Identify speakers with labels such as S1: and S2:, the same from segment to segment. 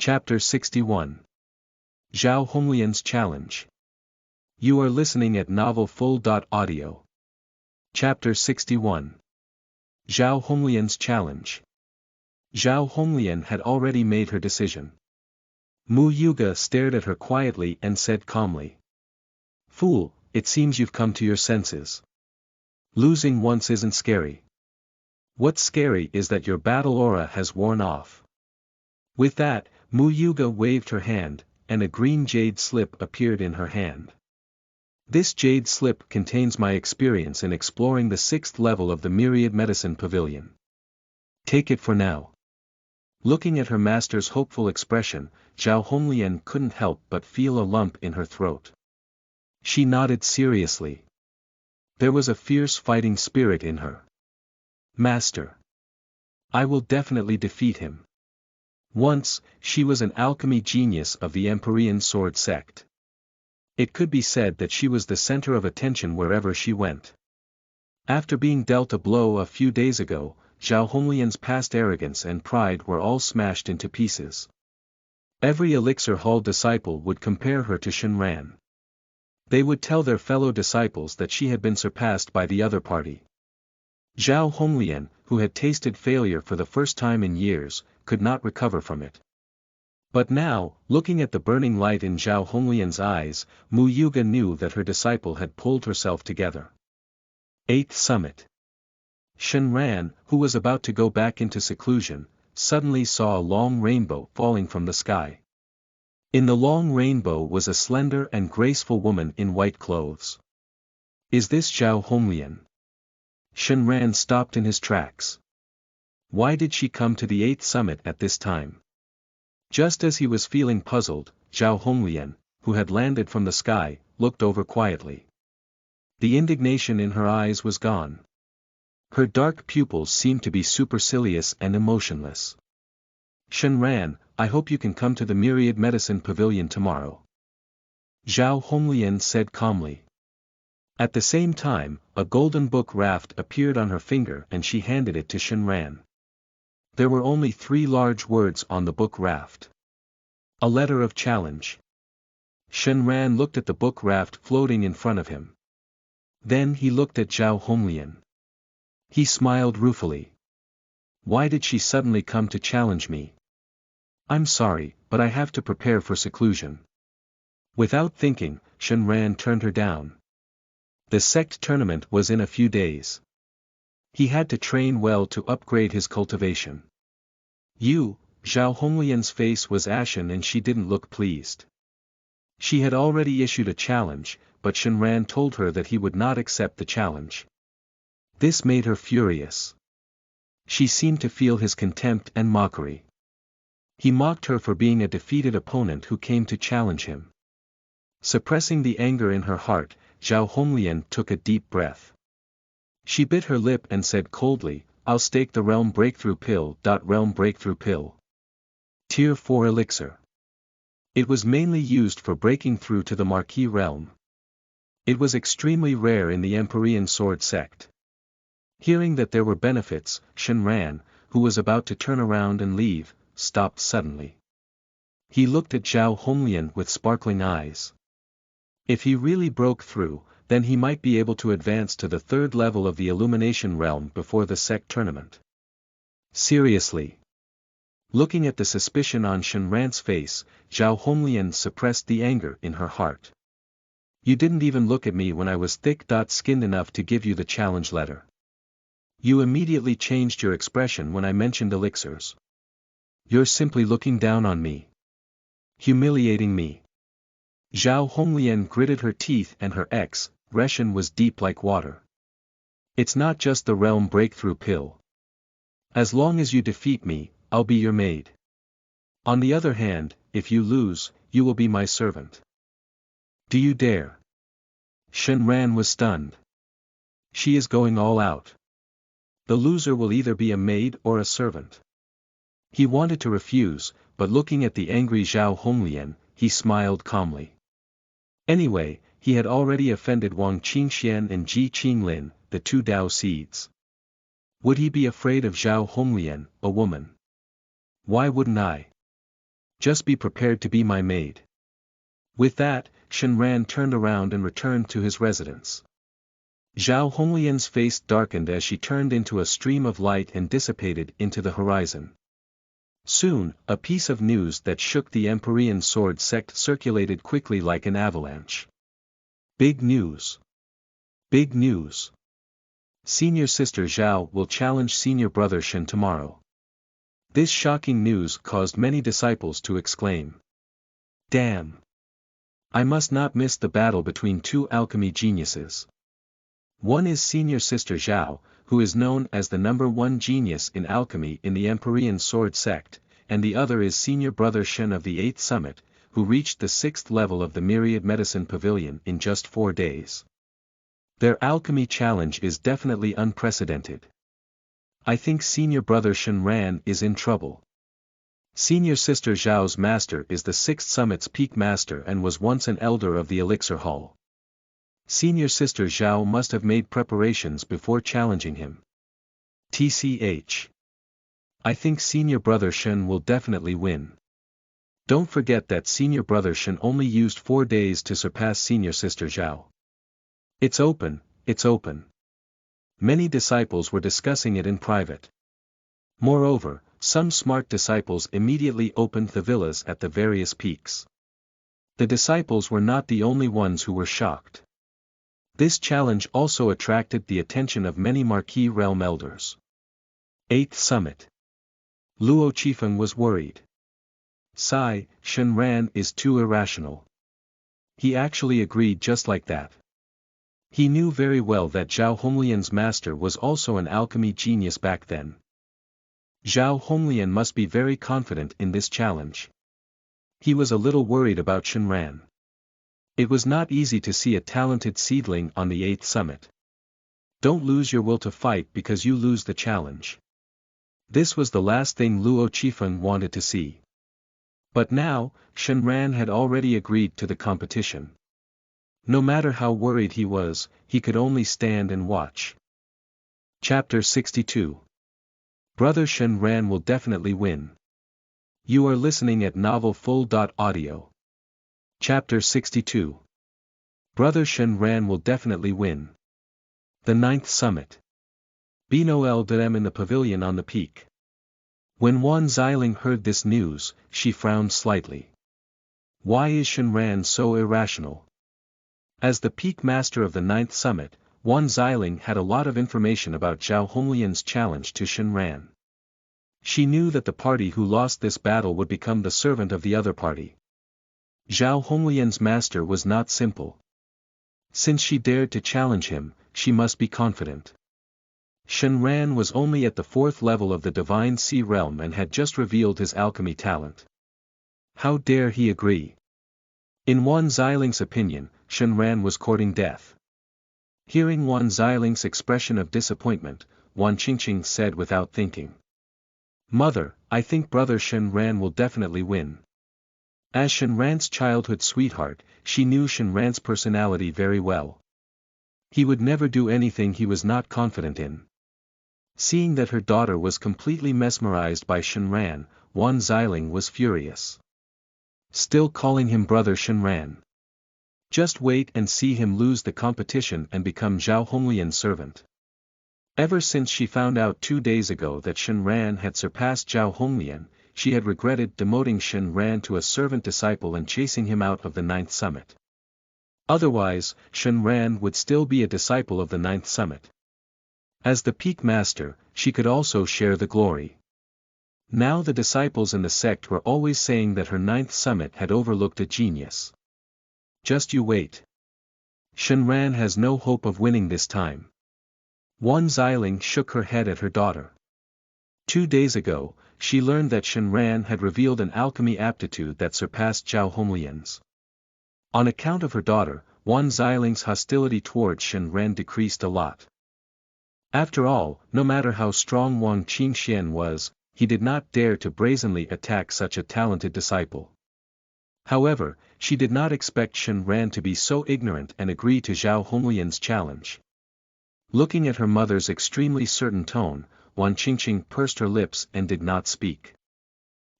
S1: Chapter 61. Zhao Honglian's Challenge. You are listening at novelfull.audio. Chapter 61. Zhao Honglian's Challenge. Zhao Honglian had already made her decision. Mu Yuga stared at her quietly and said calmly. Fool, it seems you've come to your senses. Losing once isn't scary. What's scary is that your battle aura has worn off. With that, Mu Yuga waved her hand, and a green jade slip appeared in her hand. This jade slip contains my experience in exploring the 6th level of the Myriad Medicine Pavilion. Take it for now. Looking at her master's hopeful expression, Zhao Honglian couldn't help but feel a lump in her throat. She nodded seriously. There was a fierce fighting spirit in her. Master. I will definitely defeat him. Once, she was an alchemy genius of the Empyrean sword sect. It could be said that she was the center of attention wherever she went. After being dealt a blow a few days ago, Zhao Honglian's past arrogance and pride were all smashed into pieces. Every Elixir Hall disciple would compare her to Shenran. They would tell their fellow disciples that she had been surpassed by the other party. Zhao Honglian, who had tasted failure for the first time in years, could not recover from it. But now, looking at the burning light in Zhao Honglian's eyes, Mu Yuga knew that her disciple had pulled herself together. 8th Summit. Shenran, who was about to go back into seclusion, suddenly saw a long rainbow falling from the sky. In the long rainbow was a slender and graceful woman in white clothes. Is this Zhao Honglian? Shenran stopped in his tracks. Why did she come to the 8th summit at this time? Just as he was feeling puzzled, Zhao Honglian, who had landed from the sky, looked over quietly. The indignation in her eyes was gone. Her dark pupils seemed to be supercilious and emotionless. Shenran, I hope you can come to the Myriad Medicine Pavilion tomorrow. Zhao Honglian said calmly. At the same time, a golden book raft appeared on her finger and she handed it to Shenran. There were only 3 large words on the book raft. A letter of challenge. Shenran looked at the book raft floating in front of him. Then he looked at Zhao Honglian. He smiled ruefully. Why did she suddenly come to challenge me? I'm sorry, but I have to prepare for seclusion. Without thinking, Shenran turned her down. The sect tournament was in a few days. He had to train well to upgrade his cultivation. Zhao Honglian's face was ashen and she didn't look pleased. She had already issued a challenge, but Shenran told her that he would not accept the challenge. This made her furious. She seemed to feel his contempt and mockery. He mocked her for being a defeated opponent who came to challenge him. Suppressing the anger in her heart, Zhao Honglian took a deep breath. She bit her lip and said coldly, I'll stake the Realm Breakthrough Pill. Realm Breakthrough Pill. Tier 4 Elixir. It was mainly used for breaking through to the Marquis realm. It was extremely rare in the Empyrean sword sect. Hearing that there were benefits, Shenran, who was about to turn around and leave, stopped suddenly. He looked at Zhao Honglian with sparkling eyes. If he really broke through, then he might be able to advance to the 3rd level of the Illumination realm before the sect tournament. Seriously. Looking at the suspicion on Shenran's face, Zhao Honglian suppressed the anger in her heart. You didn't even look at me when I was thick-skinned enough to give you the challenge letter. You immediately changed your expression when I mentioned elixirs. You're simply looking down on me. Humiliating me. Zhao Honglian gritted her teeth and her expression was deep like water. It's not just the Realm Breakthrough Pill. As long as you defeat me, I'll be your maid. On the other hand, if you lose, you will be my servant. Do you dare? Shenran was stunned. She is going all out. The loser will either be a maid or a servant. He wanted to refuse, but looking at the angry Zhao Honglian, he smiled calmly. Anyway, he had already offended Wang Qingxian and Ji Qinglin, the 2 Dao seeds. Would he be afraid of Zhao Honglian, a woman? Why wouldn't I? Just be prepared to be my maid. With that, Shen Ran turned around and returned to his residence. Zhao Honglian's face darkened as she turned into a stream of light and dissipated into the horizon. Soon, a piece of news that shook the Empyrean sword sect circulated quickly like an avalanche. Big news! Big news! Senior sister Zhao will challenge senior brother Shen tomorrow. This shocking news caused many disciples to exclaim. Damn! I must not miss the battle between two alchemy geniuses. One is senior sister Zhao, who is known as the #1 genius in alchemy in the Empyrean sword sect, and the other is senior brother Shen of the 8th summit, who reached the 6th level of the Myriad Medicine Pavilion in just 4 days. Their alchemy challenge is definitely unprecedented. I think senior brother Shen Ran is in trouble. Senior sister Zhao's master is the 6th summit's peak master and was once an elder of the Elixir Hall. Senior sister Zhao must have made preparations before challenging him. TCH. I think senior brother Shen will definitely win. Don't forget that senior brother Shen only used 4 days to surpass senior sister Zhao. It's open, it's open. Many disciples were discussing it in private. Moreover, some smart disciples immediately opened the villas at the various peaks. The disciples were not the only ones who were shocked. This challenge also attracted the attention of many marquee realm elders. 8th Summit. Luo Qifeng was worried. Sigh, Shen Ran is too irrational. He actually agreed just like that. He knew very well that Zhao Honglian's master was also an alchemy genius back then. Zhao Honglian must be very confident in this challenge. He was a little worried about Shen Ran. It was not easy to see a talented seedling on the 8th summit. Don't lose your will to fight because you lose the challenge. This was the last thing Luo Qifeng wanted to see. But now, Shen Ran had already agreed to the competition. No matter how worried he was, he could only stand and watch. Chapter 62. Brother Shen Ran will definitely win. You are listening at novelfull.audio. Chapter 62. Brother Shen Ran will definitely win. The 9th Summit. Bnoel Dem in the pavilion on the peak. When Wan Xiling heard this news, she frowned slightly. Why is Shen Ran so irrational? As the peak master of the 9th Summit, Wan Xiling had a lot of information about Zhao Honglian's challenge to Shen Ran. She knew that the party who lost this battle would become the servant of the other party. Zhao Honglian's master was not simple. Since she dared to challenge him, she must be confident. Shen Ran was only at the 4th level of the Divine Sea Realm and had just revealed his alchemy talent. How dare he agree? In Wan Xiling's opinion, Shen Ran was courting death. Hearing Wan Xiling's expression of disappointment, Wan Qingqing said without thinking. Mother, I think brother Shen Ran will definitely win. As Shen Ran's childhood sweetheart, she knew Shen Ran's personality very well. He would never do anything he was not confident in. Seeing that her daughter was completely mesmerized by Shen Ran, Wan Xiling was furious. Still calling him brother Shen Ran. Just wait and see him lose the competition and become Zhao Honglian's servant. Ever since she found out 2 days ago that Shen Ran had surpassed Zhao Honglian, she had regretted demoting Shen Ran to a servant disciple and chasing him out of the 9th Summit. Otherwise, Shen Ran would still be a disciple of the 9th Summit. As the peak master, she could also share the glory. Now the disciples in the sect were always saying that her 9th Summit had overlooked a genius. Just you wait. Shen Ran has no hope of winning this time. Wan Xiling shook her head at her daughter. 2 days ago, she learned that Shen Ran had revealed an alchemy aptitude that surpassed Zhao Honglian's. On account of her daughter, Wan Xiling's hostility towards Shen Ran decreased a lot. After all, no matter how strong Wang Qingxian was, he did not dare to brazenly attack such a talented disciple. However, she did not expect Shen Ran to be so ignorant and agree to Zhao Honglian's challenge. Looking at her mother's extremely certain tone, Wan Qingqing pursed her lips and did not speak.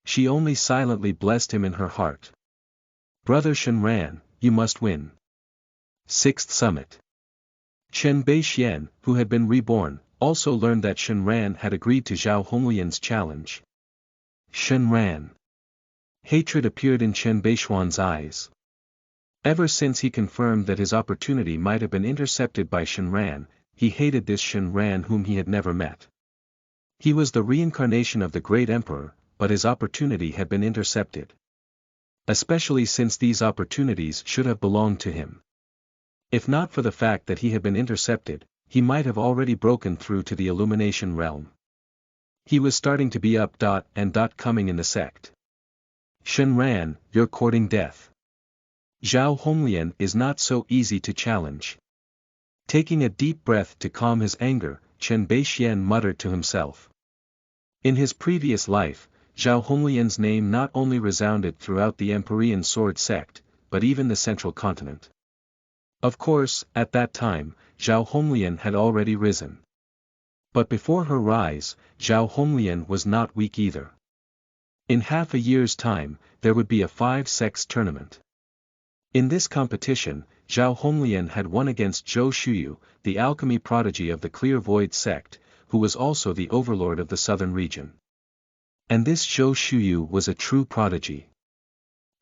S2: She only silently blessed him in her heart. Brother Shenran, you must win. Sixth Summit. Chen Beixian, who had been reborn, also learned that Shenran had agreed to Zhao Honglian's challenge. Shenran. Hatred appeared in Chen Beixian's eyes. Ever since he confirmed that his opportunity might have been intercepted by Shenran, he hated this Shenran whom he had never met. He was the reincarnation of the great emperor, but his opportunity had been intercepted. Especially since these opportunities should have belonged to him. If not for the fact that he had been intercepted, he might have already broken through to the illumination realm. He was starting to be up and coming in the sect. Shenran, you're courting death. Zhao Honglian is not so easy to challenge. Taking a deep breath to calm his anger, Chen Beixian muttered to himself. In his previous life, Zhao Honglian's name not only resounded throughout the Empyrean Sword sect, but even the central continent. Of course, at that time, Zhao Honglian had already risen. But before her rise, Zhao Honglian was not weak either. In half a year's time, there would be a 5-sects tournament. In this competition, Zhao Honglian had won against Zhou Shuyu, the alchemy prodigy of the Clear Void sect, who was also the overlord of the southern region. And this Zhou Shuyu was a true prodigy.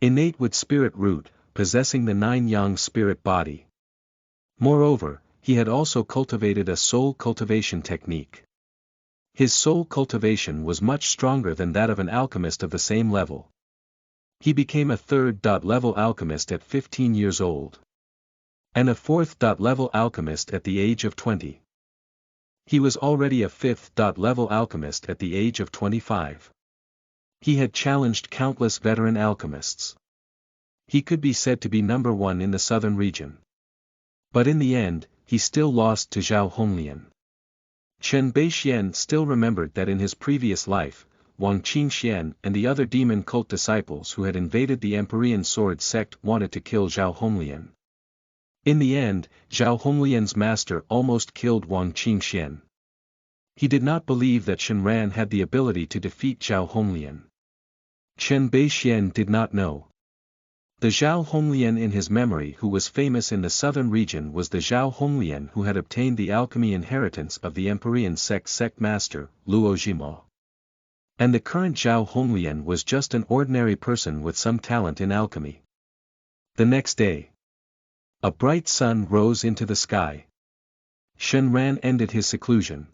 S2: Innate with spirit root, possessing the 9 yang spirit body. Moreover, he had also cultivated a soul cultivation technique. His soul cultivation was much stronger than that of an alchemist of the same level. He became a 3rd level alchemist at 15 years old. And a 4th level alchemist at the age of 20. He was already a 5th level alchemist at the age of 25. He had challenged countless veteran alchemists. He could be said to be number 1 in the southern region. But in the end, he still lost to Zhao Honglian. Chen Beixian still remembered that in his previous life, Wang Qingxian and the other demon cult disciples who had invaded the Empyrean Sword sect wanted to kill Zhao Honglian. In the end, Zhao Honglian's master almost killed Wang Qingxian. He did not believe that Shenran had the ability to defeat Zhao Honglian. Chen Beixian did not know. The Zhao Honglian in his memory who was famous in the southern region was the Zhao Honglian who had obtained the alchemy inheritance of the Empyrean sect master, Luo Jimo. And the current Zhao Honglian was just an ordinary person with some talent in alchemy. The next day, a bright sun rose into the sky. Shenran ended his seclusion.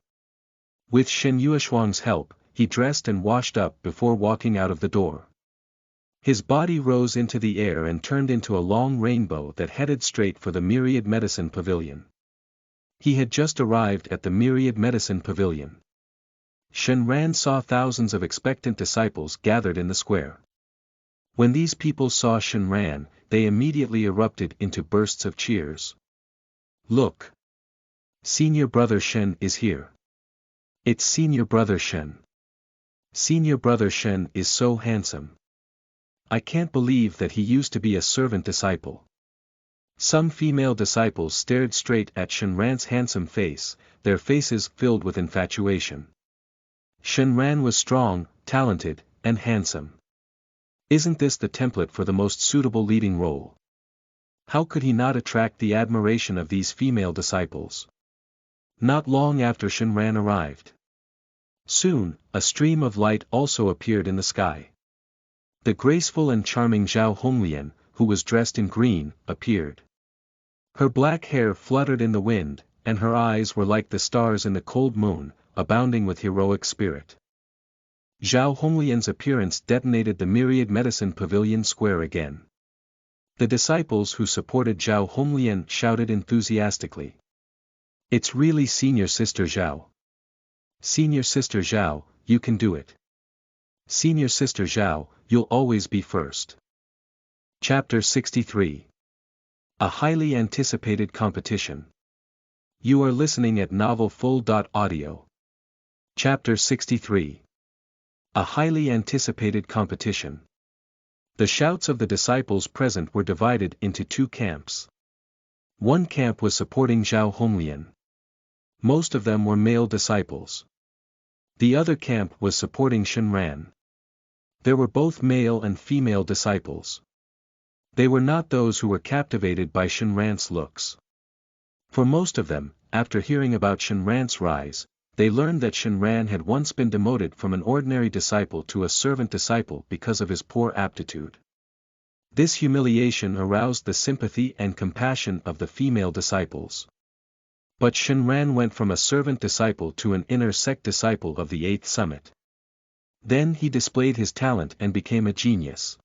S2: With Shen Yueshuang's help, he dressed and washed up before walking out of the door. His body rose into the air and turned into a long rainbow that headed straight for the Myriad Medicine Pavilion. He had just arrived at the Myriad Medicine Pavilion. Shenran saw thousands of expectant disciples gathered in the square. When these people saw Shenran, they immediately erupted into bursts of cheers. Look! Senior Brother Shen is here. It's Senior Brother Shen. Senior Brother Shen is so handsome. I can't believe that he used to be a servant disciple. Some female disciples stared straight at Shenran's handsome face, their faces filled with infatuation. Shenran was strong, talented, and handsome. Isn't this the template for the most suitable leading role? How could he not attract the admiration of these female disciples? Not long after Shenran arrived. Soon, a stream of light also appeared in the sky. The graceful and charming Zhao Honglian, who was dressed in green, appeared. Her black hair fluttered in the wind, and her eyes were like the stars in the cold moon, abounding with heroic spirit. Zhao Honglian's appearance detonated the Myriad Medicine Pavilion square again. The disciples who supported Zhao Honglian shouted enthusiastically. It's really Senior Sister Zhao. Senior Sister Zhao, you can do it. Senior Sister Zhao, you'll always be first. Chapter 63. A highly anticipated competition. You are listening at novelfull.audio. Chapter 63. A highly anticipated competition. The shouts of the disciples present were divided into 2 camps. One camp was supporting Zhao Honglian. Most of them were male disciples. The other camp was supporting Shenran.
S1: There were both male and female disciples. They were not those who were captivated by Shenran's looks. For most of them, after hearing about Shenran's rise, they learned that Shenran had once been demoted from an ordinary disciple to a servant disciple because of his poor aptitude. This humiliation aroused the sympathy and compassion of the female disciples. But Shenran went from a servant disciple to an inner sect disciple of the eighth summit. Then he displayed his talent and became a genius.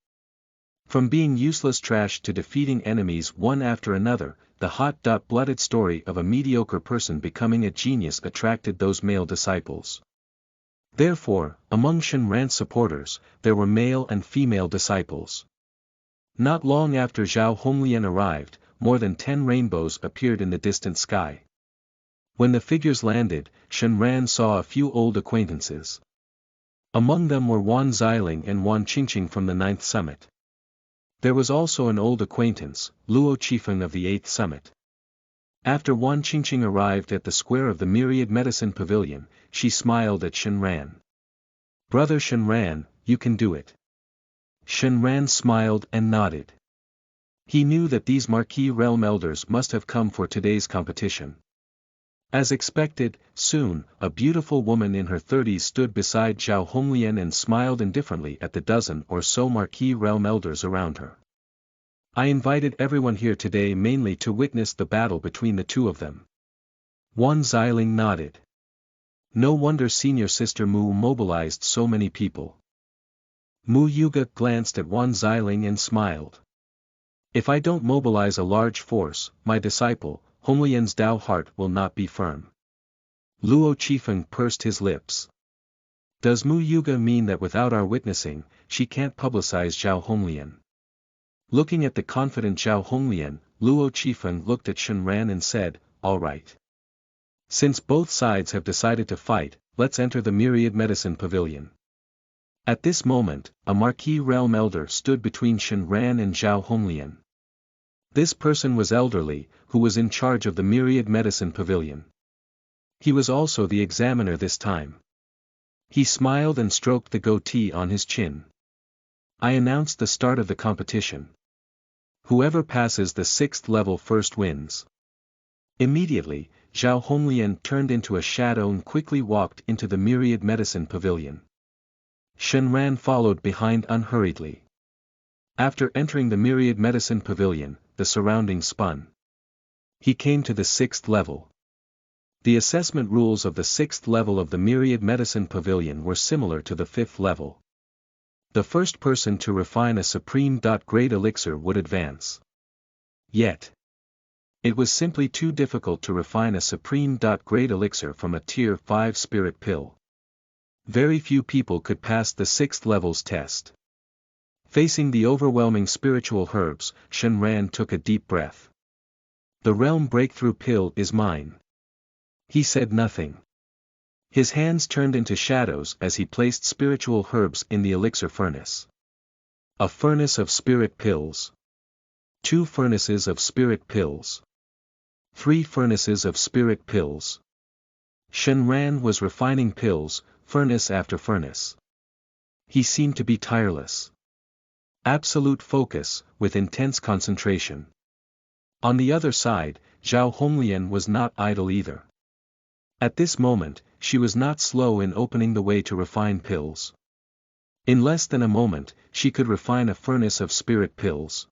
S1: From being useless trash to defeating enemies one after another, the hot-blooded story of a mediocre person becoming a genius attracted those male disciples. Therefore, among Shenran's supporters, there were male and female disciples. Not long after Zhao Honglian arrived, more than 10 rainbows appeared in the distant sky. When the figures landed, Shenran saw a few old acquaintances. Among them were Wan Xiling and Wan Qingqing from the 9th summit. There was also an old acquaintance, Luo Qifeng of the 8th summit. After Wan Qingqing arrived at the square of the Myriad Medicine Pavilion, she smiled at Shenran. "Brother Shenran, you can do it." Shenran smiled and nodded. He knew that these Marquis Realm Elders must have come for today's competition. As expected, soon, a beautiful woman in her 30s stood beside Zhao Honglian and smiled indifferently at the dozen or so Marquis Realm Elders around her. "I invited everyone here today mainly to witness the battle between the two of them." Wan Xiling nodded. No wonder Senior Sister Mu mobilized so many people. Mu Yuga glanced at Wan Xiling and smiled. "If I don't mobilize a large force, my disciple, Honglian's Tao heart will not be firm." Luo Qifeng pursed his lips. "Does Mu Yuga mean that without our witnessing, she can't publicize Zhao Honglian?" Looking at the confident Zhao Honglian, Luo Qifeng looked at Shenran and said, "All right. Since both sides have decided to fight, let's enter the Myriad Medicine Pavilion." At this moment, a Marquis Realm Elder stood between Shenran and Zhao Honglian. This person was elderly, who was in charge of the Myriad Medicine Pavilion. He was also the examiner this time. He smiled and stroked the goatee on his chin. "I announced the start of the competition. Whoever passes the 6th level first wins." Immediately, Zhao Honglian turned into a shadow and quickly walked into the Myriad Medicine Pavilion. Shenran followed behind unhurriedly. After entering the Myriad Medicine Pavilion, the surroundings spun. He came to the 6th level. The assessment rules of the 6th level of the Myriad Medicine Pavilion were similar to the 5th level. The first person to refine a supreme-grade elixir would advance. Yet, it was simply too difficult to refine a supreme-grade elixir from a tier 5 spirit pill. Very few people could pass the 6th level's test. Facing the overwhelming spiritual herbs, Shenran took a deep breath. "The realm breakthrough pill is mine." He said nothing. His hands turned into shadows as he placed spiritual herbs in the elixir furnace. A furnace of spirit pills. 2 furnaces of spirit pills. 3 furnaces of spirit pills. Shenran was refining pills, furnace after furnace. He seemed to be tireless. Absolute focus, with intense concentration. On the other side, Zhao Honglian was not idle either. At this moment, she was not slow in opening the way to refine pills. In less than a moment, she could refine a furnace of spirit pills.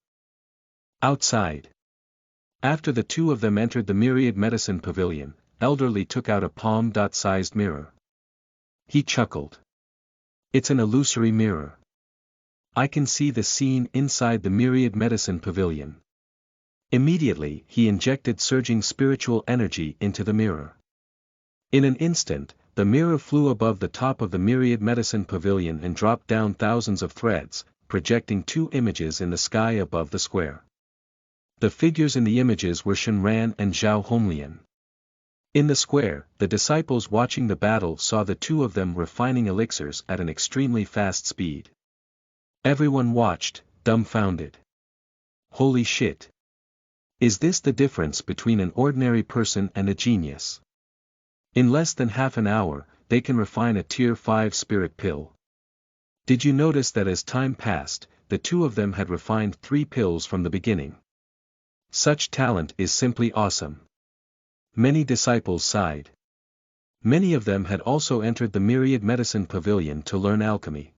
S1: Outside. After the two of them entered the Myriad Medicine Pavilion, Elderly took out a palm-sized mirror. He chuckled. "It's an illusory mirror. I can see the scene inside the Myriad Medicine Pavilion." Immediately, he injected surging spiritual energy into the mirror. In an instant, the mirror flew above the top of the Myriad Medicine Pavilion and dropped down thousands of threads, projecting 2 images in the sky above the square. The figures in the images were Shenran and Zhao Honglian. In the square, the disciples watching the battle saw the two of them refining elixirs at an extremely fast speed. Everyone watched, dumbfounded. Holy shit! Is this the difference between an ordinary person and a genius? In less than half an hour, they can refine a tier 5 spirit pill. Did you notice that as time passed, the two of them had refined 3 pills from the beginning? Such talent is simply awesome. Many disciples sighed. Many of them had also entered the Myriad Medicine Pavilion to learn alchemy.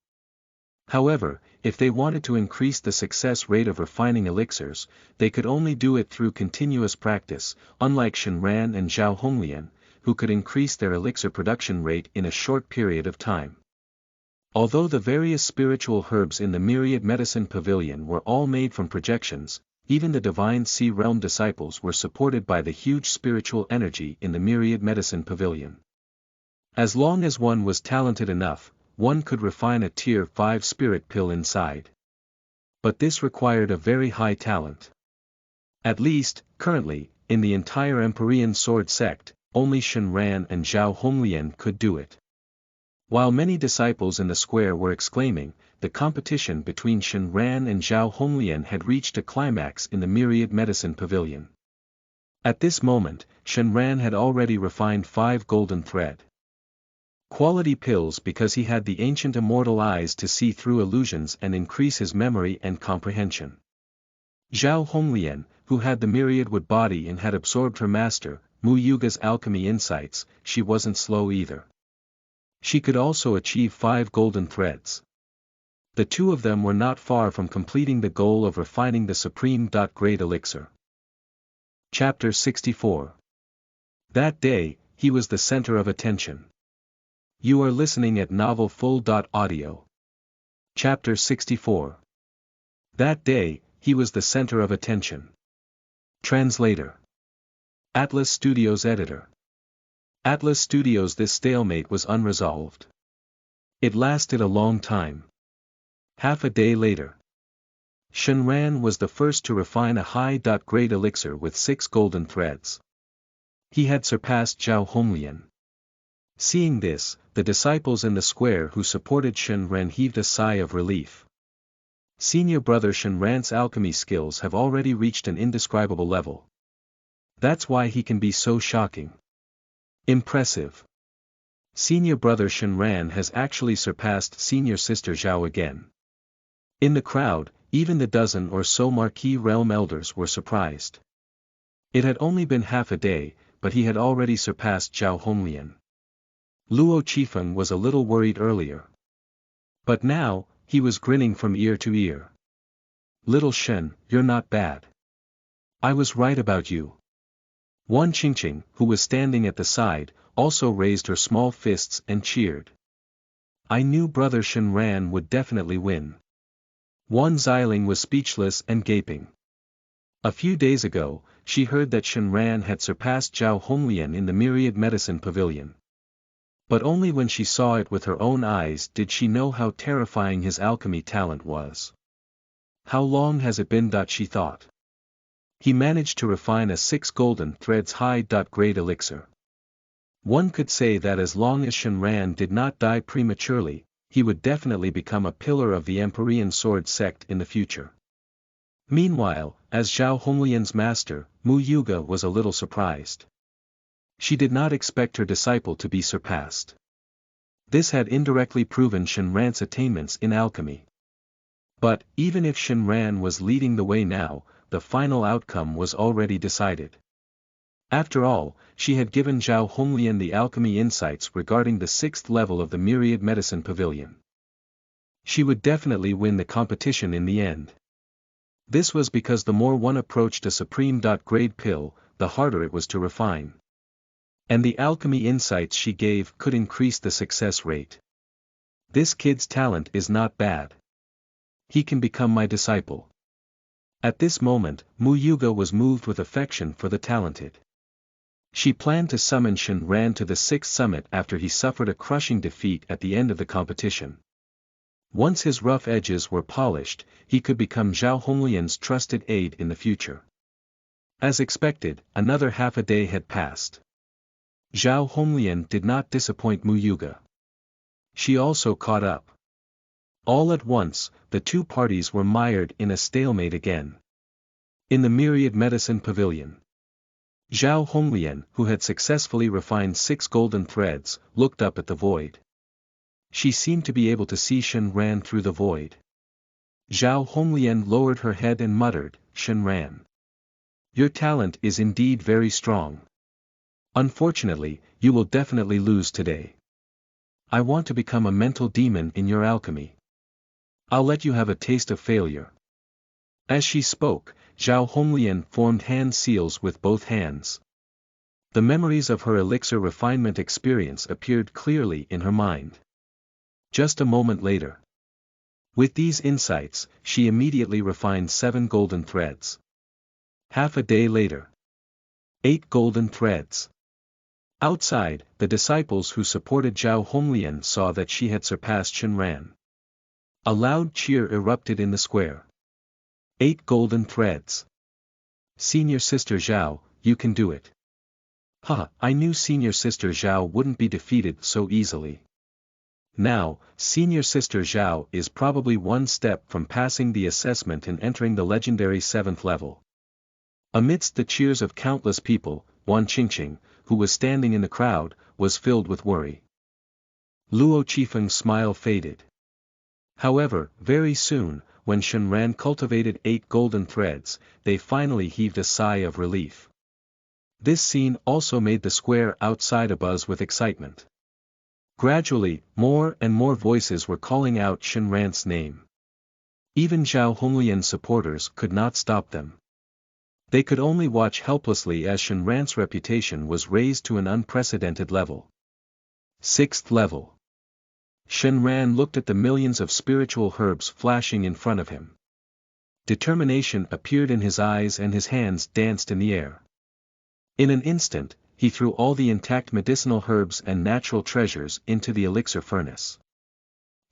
S1: However, if they wanted to increase the success rate of refining elixirs, they could only do it through continuous practice, unlike Shenran and Zhao Honglian, who could increase their elixir production rate in a short period of time. Although the various spiritual herbs in the Myriad Medicine Pavilion were all made from projections, even the Divine Sea Realm disciples were supported by the huge spiritual energy in the Myriad Medicine Pavilion. As long as one was talented enough, one could refine a Tier 5 spirit pill inside. But this required a very high talent. At least, currently, in the entire Empyrean Sword sect, only Shenran and Zhao Honglian could do it. While many disciples in the square were exclaiming, the competition between Shenran and Zhao Honglian had reached a climax in the Myriad Medicine Pavilion. At this moment, Shenran had already refined 5 golden thread quality pills because he had the ancient immortal eyes to see through illusions and increase his memory and comprehension. Zhao Honglian, who had the myriad wood body and had absorbed her master, Mu Yuga's alchemy insights, she wasn't slow either. She could also achieve 5 golden threads. The two of them were not far from completing the goal of refining the supreme grade elixir. Chapter 64. That day, he was the center of attention. You are listening at novelfull.audio. Chapter 64. That day, he was the center of attention. Translator. Atlas Studios Editor. Atlas Studios. This stalemate was unresolved. It lasted a long time. Half a day later. Shenran was the first to refine a high-grade elixir with 6 golden threads. He had surpassed Zhao Honglian. Seeing this, the disciples in the square who supported Shenran heaved a sigh of relief. Senior brother Shenran's alchemy skills have already reached an indescribable level. That's why he can be so shocking. Impressive. Senior brother Shenran has actually surpassed senior sister Zhao again. In the crowd, even the dozen or so marquee realm elders were surprised. It had only been half a day, but he had already surpassed Zhao Honglian. Luo Qifeng was a little worried earlier. But now, he was grinning from ear to ear. Little Shen, you're not bad. I was right about you. Wan Qingqing, who was standing at the side, also raised her small fists and cheered. I knew brother Shenran would definitely win. Wan Xiling was speechless and gaping. A few days ago, she heard that Shenran had surpassed Zhao Honglian in the Myriad Medicine Pavilion. But only when she saw it with her own eyes did she know how terrifying his alchemy talent was. How long has it been? She thought. He managed to refine a 6 golden threads high-grade elixir. One could say that as long as Shenran did not die prematurely, he would definitely become a pillar of the Empyrean Sword sect in the future. Meanwhile, as Zhao Honglian's master, Mu Yuga was a little surprised. She did not expect her disciple to be surpassed. This had indirectly proven Shenran's attainments in alchemy. But, even if Shenran was leading the way now, the final outcome was already decided. After all, she had given Zhao Honglian the alchemy insights regarding the 6th level of the Myriad Medicine Pavilion. She would definitely win the competition in the end. This was because the more one approached a supreme-grade pill, the harder it was to refine. And the alchemy insights she gave could increase the success rate. This kid's talent is not bad. He can become my disciple. At this moment, Mu Yuga was moved with affection for the talented. She planned to summon Shenran to the 6th summit after he suffered a crushing defeat at the end of the competition. Once his rough edges were polished, he could become Zhao Honglian's trusted aide in the future. As expected, another half a day had passed. Zhao Honglian did not disappoint Mu Yuga. She also caught up. All at once, the two parties were mired in a stalemate again. In the Myriad Medicine Pavilion. Zhao Honglian, who had successfully refined 6 golden threads, looked up at the void. She seemed to be able to see Shen Ran through the void. Zhao Honglian lowered her head and muttered, "Shen Ran. Your talent is indeed very strong. Unfortunately, you will definitely lose today. I want to become a mental demon in your alchemy. I'll let you have a taste of failure." As she spoke, Zhao Honglian formed hand seals with both hands. The memories of her elixir refinement experience appeared clearly in her mind. Just a moment later. With these insights, she immediately refined 7 golden threads. Half a day later. 8 golden threads. Outside, the disciples who supported Zhao Honglian saw that she had surpassed Shen Ran. A loud cheer erupted in the square. 8 golden threads. Senior Sister Zhao, you can do it. Haha, I knew Senior Sister Zhao wouldn't be defeated so easily. Now, Senior Sister Zhao is probably one step from passing the assessment and entering the legendary 7th level. Amidst the cheers of countless people, Wan Qingqing, who was standing in the crowd, was filled with worry. Luo Qifeng's smile faded. However, very soon, when Shen Ran cultivated 8 golden threads, they finally heaved a sigh of relief. This scene also made the square outside abuzz with excitement. Gradually, more and more voices were calling out Shen Ran's name. Even Zhao Honglian's supporters could not stop them. They could only watch helplessly as Shen Ran's reputation was raised to an unprecedented level. 6th level. Shen Ran looked at the millions of spiritual herbs flashing in front of him. Determination appeared in his eyes and his hands danced in the air. In an instant, he threw all the intact medicinal herbs and natural treasures into the elixir furnace.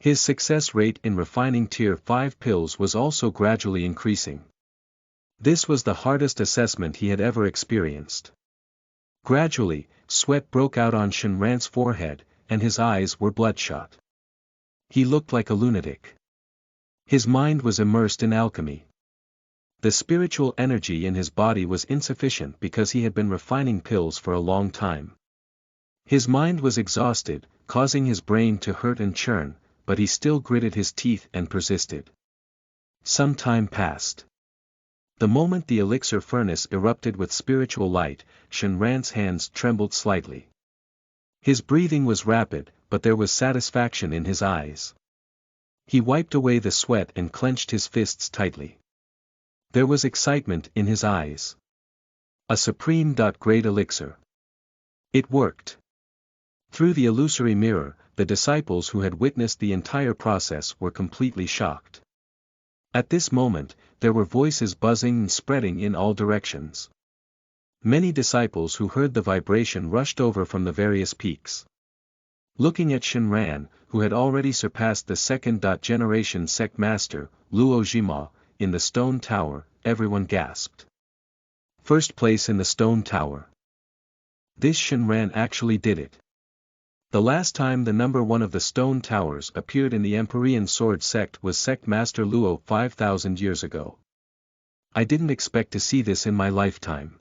S1: His success rate in refining Tier 5 pills was also gradually increasing. This was the hardest assessment he had ever experienced. Gradually, sweat broke out on Shen Ran's forehead, and his eyes were bloodshot. He looked like a lunatic. His mind was immersed in alchemy. The spiritual energy in his body was insufficient because he had been refining pills for a long time. His mind was exhausted, causing his brain to hurt and churn, but he still gritted his teeth and persisted. Some time passed. The moment the elixir furnace erupted with spiritual light, Shen Ran's hands trembled slightly. His breathing was rapid, but there was satisfaction in his eyes. He wiped away the sweat and clenched his fists tightly. There was excitement in his eyes. A supreme grade elixir. It worked. Through the illusory mirror, the disciples who had witnessed the entire process were completely shocked. At this moment, there were voices buzzing and spreading in all directions. Many disciples who heard the vibration rushed over from the various peaks. Looking at Shen Ran, who had already surpassed the 2nd generation sect master, Luo Jima, in the stone tower, everyone gasped. First place in the stone tower. This Shen Ran actually did it. The last time the number 1 of the stone towers appeared in the Empyrean sword sect was sect master Luo 5,000 years ago. I didn't expect to see this in my lifetime.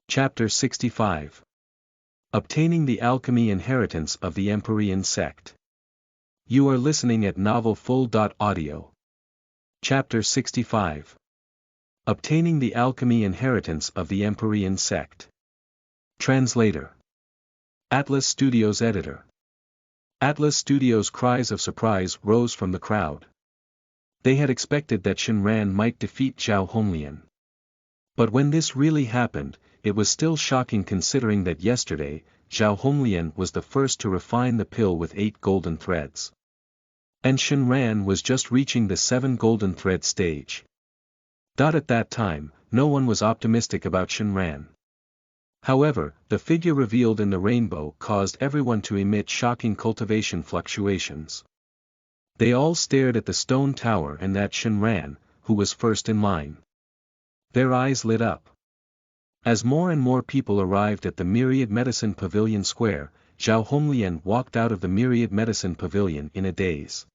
S1: Chapter 65. Obtaining the Alchemy Inheritance of the Empyrean Sect. You are listening at novelfull.audio. Chapter 65. Obtaining the Alchemy Inheritance of the Empyrean Sect. Translator. Atlas Studios Editor. Atlas Studios' cries of surprise rose from the crowd. They had expected that Shen Ran might defeat Zhao Honglian. But when this really happened, it was still shocking considering that yesterday, Zhao Honglian was the first to refine the pill with 8 golden threads. And Shen Ran was just reaching the 7 golden thread stage. At that time, no one was optimistic about Shen Ran. However, the figure revealed in the rainbow caused everyone to emit shocking cultivation fluctuations. They all stared at the stone tower and at Shen Ran, who was first in line. Their eyes lit up. As more and more people arrived at the Myriad Medicine Pavilion Square, Zhao Honglian walked out of the Myriad Medicine Pavilion in a daze.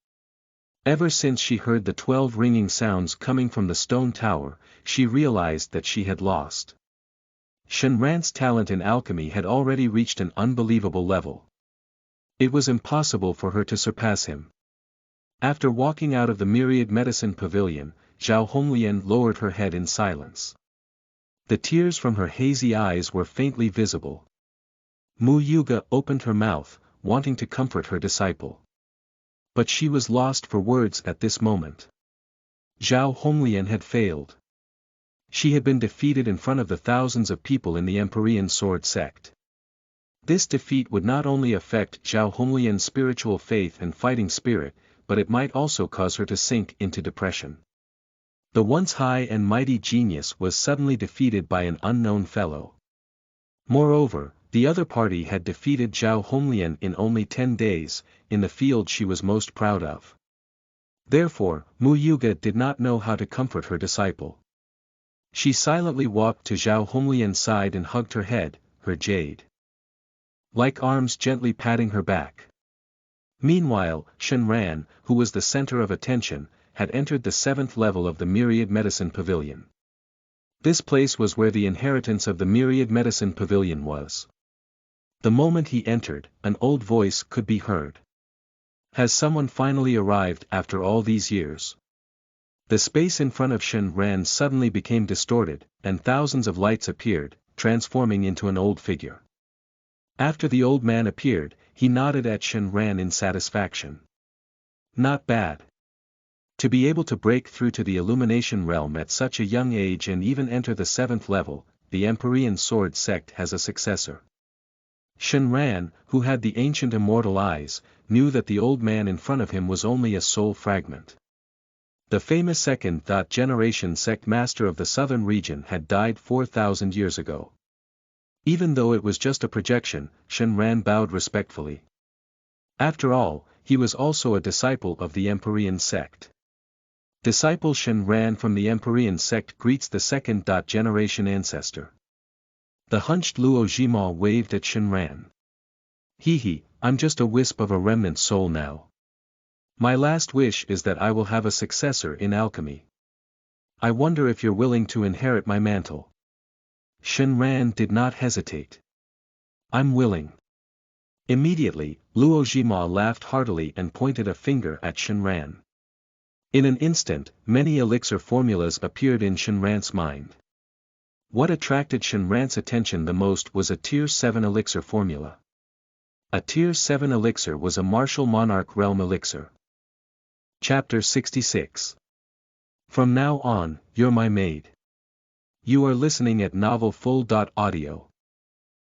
S1: Ever since she heard the 12 ringing sounds coming from the stone tower, she realized that she had lost. Shen Ran's talent in alchemy had already reached an unbelievable level. It was impossible for her to surpass him. After walking out of the Myriad Medicine Pavilion, Zhao Honglian lowered her head in silence. The tears from her hazy eyes were faintly visible. Mu Yuga opened her mouth, wanting to comfort her disciple. But she was lost for words at this moment. Zhao Honglian had failed. She had been defeated in front of the thousands of people in the Empyrean Sword sect. This defeat would not only affect Zhao Honglian's spiritual faith and fighting spirit, but it might also cause her to sink into depression. The once high and mighty genius was suddenly defeated by an unknown fellow. Moreover, the other party had defeated Zhao Honglian in only 10 days, in the field she was most proud of. Therefore, Mu Yuga did not know how to comfort her disciple. She silently walked to Zhao Honglian's side and hugged her head, her jade-like arms gently patting her back. Meanwhile, Shenran, who was the center of attention, had entered the 7th level of the Myriad Medicine Pavilion. This place was where the inheritance of the Myriad Medicine Pavilion was. The moment he entered, an old voice could be heard. Has someone finally arrived after all these years? The space in front of Shenran suddenly became distorted, and thousands of lights appeared, transforming into an old figure. After the old man appeared, he nodded at Shenran in satisfaction. Not bad. To be able to break through to the illumination realm at such a young age and even enter the 7th level, the Empyrean Sword sect has a successor. Shenran, who had the ancient immortal eyes, knew that the old man in front of him was only a soul fragment. The famous second-generation sect master of the southern region had died 4,000 years ago. Even though it was just a projection, Shenran bowed respectfully. After all, he was also a disciple of the Empyrean sect. Disciple Shenran from the Empyrean sect greets the second-generation ancestor. The hunched Luo Jima waved at Shenran. He, I'm just a wisp of a remnant soul now. My last wish is that I will have a successor in alchemy. I wonder if you're willing to inherit my mantle. Shenran did not hesitate. I'm willing. Immediately, Luo Jima laughed heartily and pointed a finger at Shenran. In an instant, many elixir formulas appeared in Shenran's mind. What attracted Shenran's attention the most was a Tier 7 elixir formula. A Tier 7 elixir was a martial monarch realm elixir. Chapter 66. From now on, you're my maid. You are listening at novelfull.audio.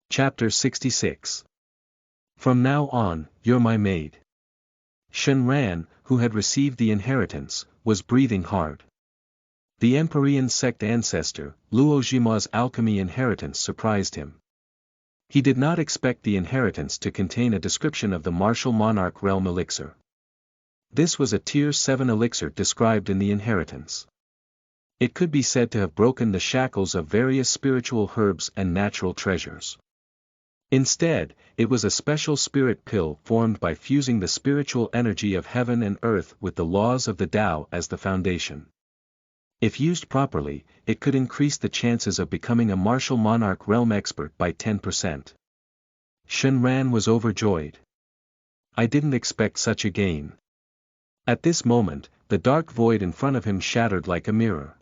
S1: Chapter 66. From now on, you're my maid. Shenran, who had received the inheritance, was breathing hard. The Empyrean sect ancestor, Luo Jima's alchemy inheritance surprised him. He did not expect the inheritance to contain a description of the martial monarch realm elixir. This was a Tier 7 elixir described in the inheritance. It could be said to have broken the shackles of various spiritual herbs and natural treasures. Instead, it was a special spirit pill formed by fusing the spiritual energy of heaven and earth with the laws of the Tao as the foundation. If used properly, it could increase the chances of becoming a martial monarch realm expert by 10%. Shenran was overjoyed. I didn't expect such a gain. At this moment, the dark void in front of him shattered like a mirror.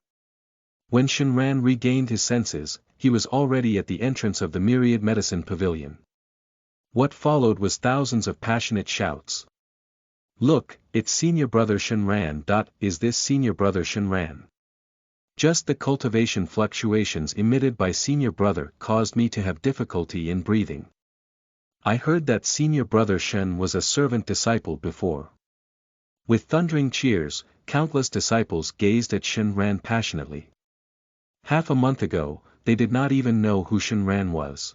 S1: When Shenran regained his senses, he was already at the entrance of the Myriad Medicine Pavilion. What followed was thousands of passionate shouts. Look, it's senior brother Shenran. Is this senior brother Shenran? Just the cultivation fluctuations emitted by senior brother caused me to have difficulty in breathing. I heard that senior brother Shen was a servant disciple before. With thundering cheers, countless disciples gazed at Shenran passionately. Half a month ago, they did not even know who Shenran was.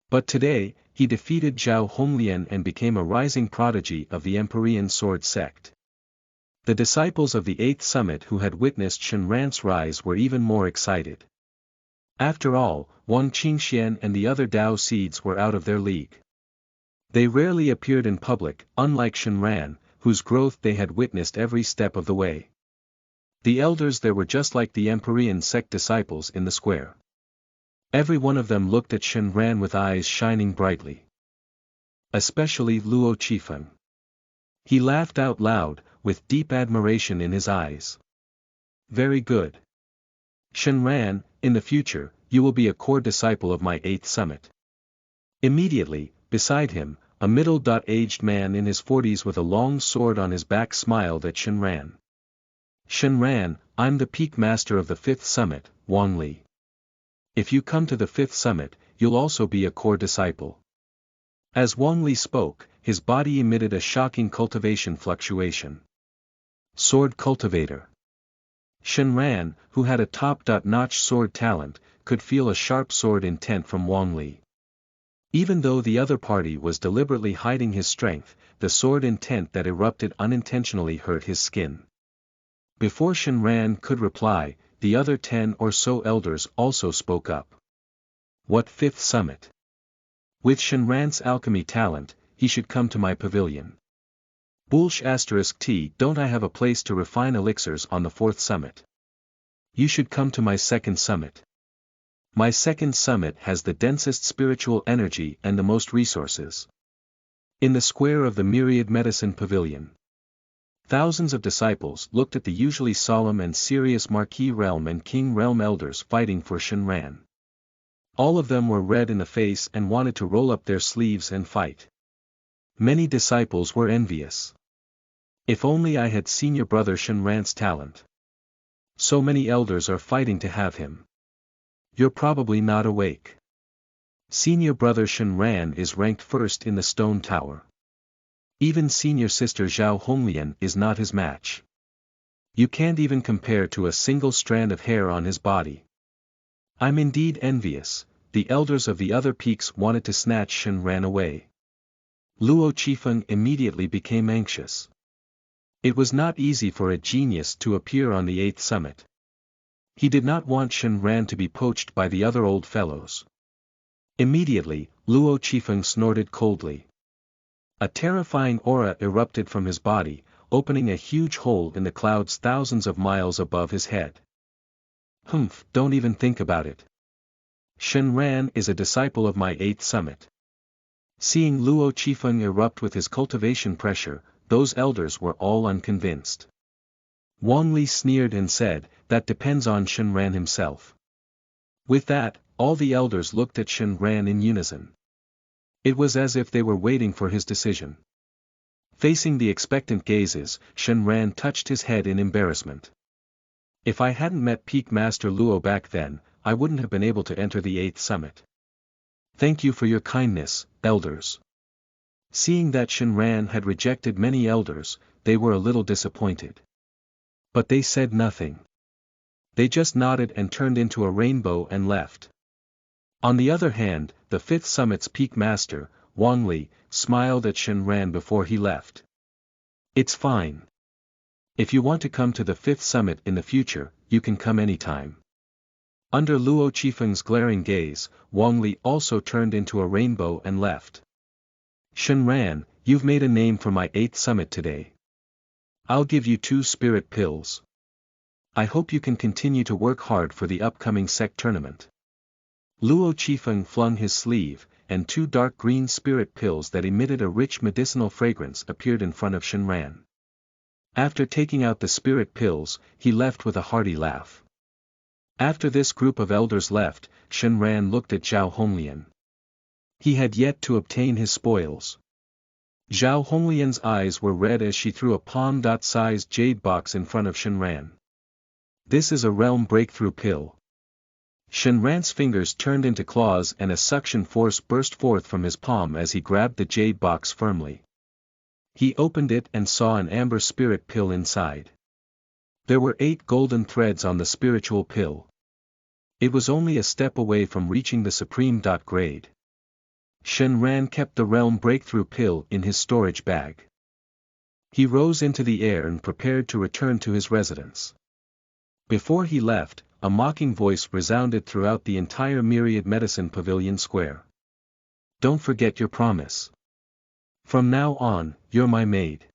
S1: But today, he defeated Zhao Honglian and became a rising prodigy of the Empyrean Sword sect. The disciples of the 8th Summit who had witnessed Shenran's rise were even more excited. After all, Wang Qingxian and the other Dao seeds were out of their league. They rarely appeared in public, unlike Shenran, whose growth they had witnessed every step of the way. The elders there were just like the Empyrean sect disciples in the square. Every one of them looked at Shenran with eyes shining brightly.
S2: especially Luo Qifeng. He laughed out loud, with deep admiration in his eyes. Very good. Shen Ran, in the future, you will be a core disciple of my 8th summit. Immediately, beside him, a middle-aged man in his 40s with a long sword on his back smiled at Shen Ran. Shen Ran, I'm the peak master of the 5th summit, Wang Li. If you come to the 5th summit, you'll also be a core disciple. As Wang Li spoke, his body emitted a shocking cultivation fluctuation. Sword cultivator. Shen Ran, who had a top-notch sword talent, could feel a sharp sword intent from Wang Li. Even though the other party was deliberately hiding his strength, the sword intent that erupted unintentionally hurt his skin. Before Shen Ran could reply, the other 10 or so elders also spoke up. What 5th summit? With Shen Ran's alchemy talent, he should come to my pavilion. *T. Don't I have a place to refine elixirs on the 4th summit? You should come to my 2nd summit. My 2nd summit has the densest spiritual energy and the most resources. In the square of the Myriad Medicine Pavilion, thousands of disciples looked at the usually solemn and serious Marquis Realm and King Realm elders fighting for Shen Ran. All of them were red in the face and wanted to roll up their sleeves and fight. Many disciples were envious. If only I had seen your brother Shen Ran's talent. So many elders are fighting to have him. You're probably not awake. Senior brother Shen Ran is ranked 1st in the Stone Tower. Even senior sister Zhao Honglian is not his match. You can't even compare to a single strand of hair on his body. I'm indeed envious. The elders of the other peaks wanted to snatch Shen Ran away. Luo Qifeng immediately became anxious. It was not easy for a genius to appear on the 8th summit. He did not want Shen Ran to be poached by the other old fellows. Immediately, Luo Qifeng snorted coldly. A terrifying aura erupted from his body, opening a huge hole in the clouds thousands of miles above his head. Humph, don't even think about it. Shen Ran is a disciple of my 8th summit. Seeing Luo Qifeng erupt with his cultivation pressure, those elders were all unconvinced. Wang Li sneered and said, that depends on Shen Ran himself. With that, all the elders looked at Shen Ran in unison. It was as if they were waiting for his decision. Facing the expectant gazes, Shen Ran touched his head in embarrassment. If I hadn't met Peak Master Luo back then, I wouldn't have been able to enter the 8th summit. Thank you for your kindness, elders. Seeing that Shen Ran had rejected many elders, they were a little disappointed. But they said nothing. They just nodded and turned into a rainbow and left. On the other hand, the 5th summit's peak master, Wang Li, smiled at Shen Ran before he left. It's fine. If you want to come to the 5th summit in the future, you can come anytime. Under Luo Qifeng's glaring gaze, Wang Li also turned into a rainbow and left. Shen Ran, you've made a name for my 8th summit today. I'll give you 2 spirit pills. I hope you can continue to work hard for the upcoming sect tournament. Luo Qifeng flung his sleeve, and 2 dark green spirit pills that emitted a rich medicinal fragrance appeared in front of Shen Ran. After taking out the spirit pills, he left with a hearty laugh. After this group of elders left, Shen Ran looked at Zhao Honglian. He had yet to obtain his spoils. Zhao Honglian's eyes were red as she threw a palm-sized jade box in front of Shen Ran. This is a realm breakthrough pill. Shen Ran's fingers turned into claws and a suction force burst forth from his palm as he grabbed the jade box firmly. He opened it and saw an amber spirit pill inside. There were 8 golden threads on the spiritual pill. It was only a step away from reaching the supreme grade. Shen Ran kept the realm breakthrough pill in his storage bag. He rose into the air and prepared to return to his residence. Before he left, a mocking voice resounded throughout the entire Myriad Medicine Pavilion Square. Don't forget your promise. From now on, you're my maid.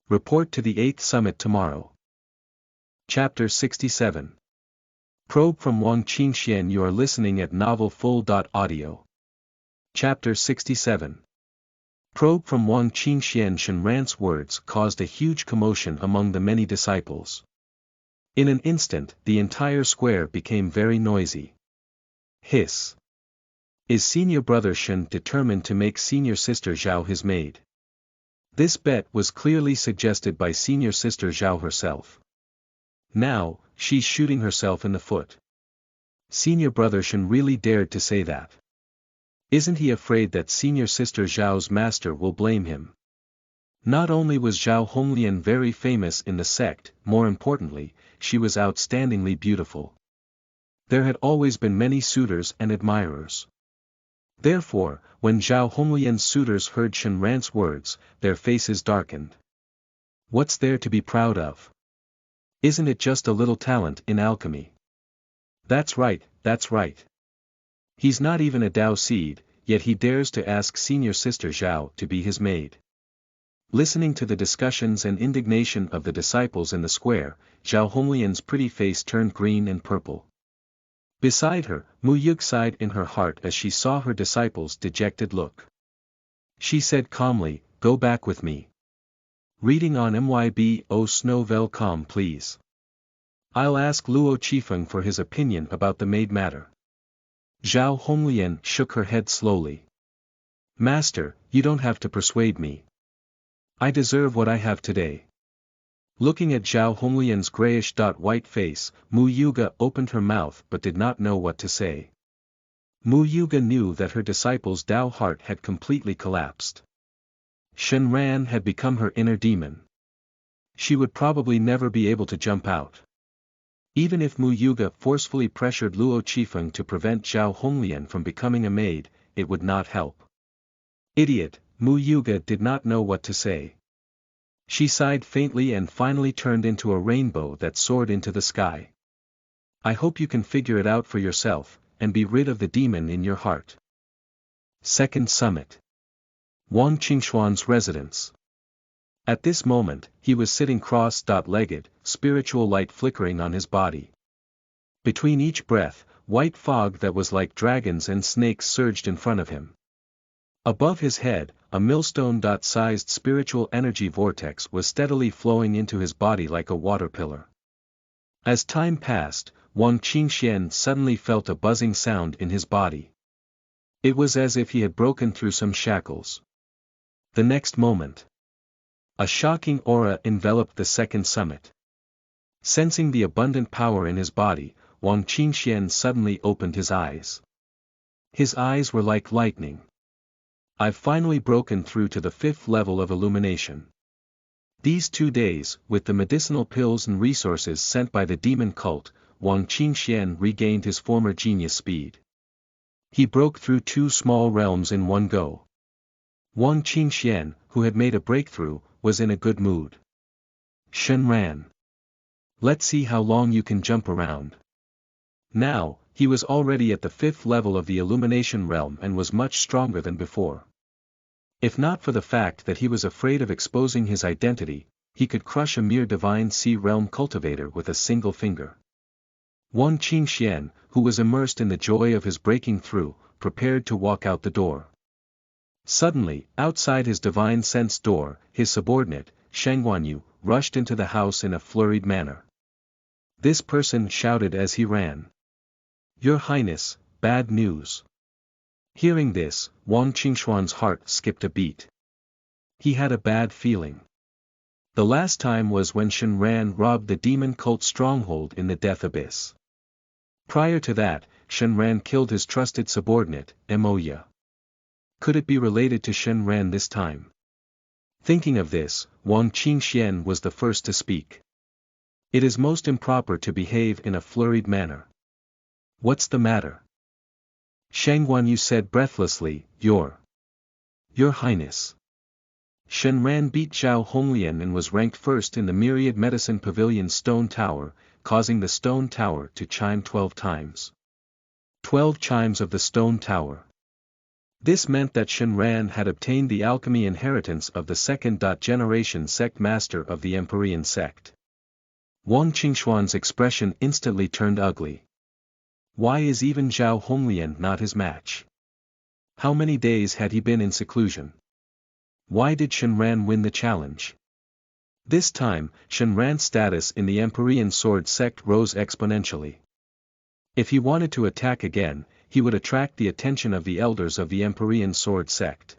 S2: Report to the 8th summit tomorrow. Chapter 67. Probe from Wang Qingxian. You are listening at novelfull.audio. Chapter 67. Probe from Wang Qingxian Shenran's words caused a huge commotion among the many disciples. In an instant the entire square became very noisy. Hiss. Is senior brother Shen determined to make senior sister Zhao his maid? This bet was clearly suggested by senior sister Zhao herself. Now, she's shooting herself in the foot. Senior brother Shen really dared to say that. Isn't he afraid that senior sister Zhao's master will blame him? Not only was Zhao Honglian very famous in the sect, more importantly, she was outstandingly beautiful. There had always been many suitors and admirers. Therefore, when Zhao Honglian's suitors heard Shenran's words, their faces darkened. What's there to be proud of? Isn't it just a little talent in alchemy? That's right, that's right. He's not even a Dao seed, yet he dares to ask senior sister Zhao to be his maid. Listening to the discussions and indignation of the disciples in the square, Zhao Honglian's pretty face turned green and purple. Beside her, Mu Yug sighed in her heart as she saw her disciples' dejected look. She said calmly, "Go back with me. Reading on MYB Snow Velcom please. I'll ask Luo Qifeng for his opinion about the maid matter." Zhao Honglian shook her head slowly. "Master, you don't have to persuade me. I deserve what I have today." Looking at Zhao Honglian's grayish-white face, Mu Yuga opened her mouth but did not know what to say. Mu Yuga knew that her disciple's Dao heart had completely collapsed. Shenran had become her inner demon. She would probably never be able to jump out. Even if Mu Yuga forcefully pressured Luo Qifeng to prevent Zhao Honglian from becoming a maid, it would not help. Idiot, Mu Yuga did not know what to say. She sighed faintly and finally turned into a rainbow that soared into the sky. "I hope you can figure it out for yourself, and be rid of the demon in your heart." Second Summit. Wang Qingxuan's residence. At this moment, he was sitting cross-legged, spiritual light flickering on his body. Between each breath, white fog that was like dragons and snakes surged in front of him. Above his head, a millstone-sized spiritual energy vortex was steadily flowing into his body like a water pillar. As time passed, Wang Qingxian suddenly felt a buzzing sound in his body. It was as if he had broken through some shackles. The next moment, a shocking aura enveloped the second summit. Sensing the abundant power in his body, Wang Qingxian suddenly opened his eyes. His eyes were like lightning. "I've finally broken through to the 5th level of illumination." These 2 days, with the medicinal pills and resources sent by the demon cult, Wang Qingxian regained his former genius speed. He broke through 2 small realms in one go. Wang Qingxian, who had made a breakthrough, was in a good mood. "Shenran. Let's see how long you can jump around." Now, he was already at the 5th level of the illumination realm and was much stronger than before. If not for the fact that he was afraid of exposing his identity, he could crush a mere divine sea realm cultivator with a single finger. Wang Qingxian, who was immersed in the joy of his breaking through, prepared to walk out the door. Suddenly, outside his divine sense door, his subordinate, Sheng Guanyu, rushed into the house in a flurried manner. This person shouted as he ran. "Your Highness, bad news." Hearing this, Wang Qingxuan's heart skipped a beat. He had a bad feeling. The last time was when Shenran robbed the demon cult stronghold in the Death Abyss. Prior to that, Shenran killed his trusted subordinate, Moya. Could it be related to Shenran this time? Thinking of this, Wang Qingxian was the first to speak. "It is most improper to behave in a flurried manner." "What's the matter?" Sheng Guanyu said breathlessly, Your Highness." Shenran beat Zhao Honglian and was ranked first in the Myriad Medicine Pavilion's stone tower, causing the stone tower to chime 12 times. 12 chimes of the stone tower. This meant that Shenran had obtained the alchemy inheritance of the second-generation sect master of the Empyrean sect. Wang Qingxuan's expression instantly turned ugly. Why is even Zhao Honglian not his match? How many days had he been in seclusion?
S1: Why did Shen Ran win the challenge? This time, Shen Ran's status in the Empyrean Sword sect rose exponentially. If he wanted to attack again, he would attract the attention of the elders of the Empyrean Sword sect.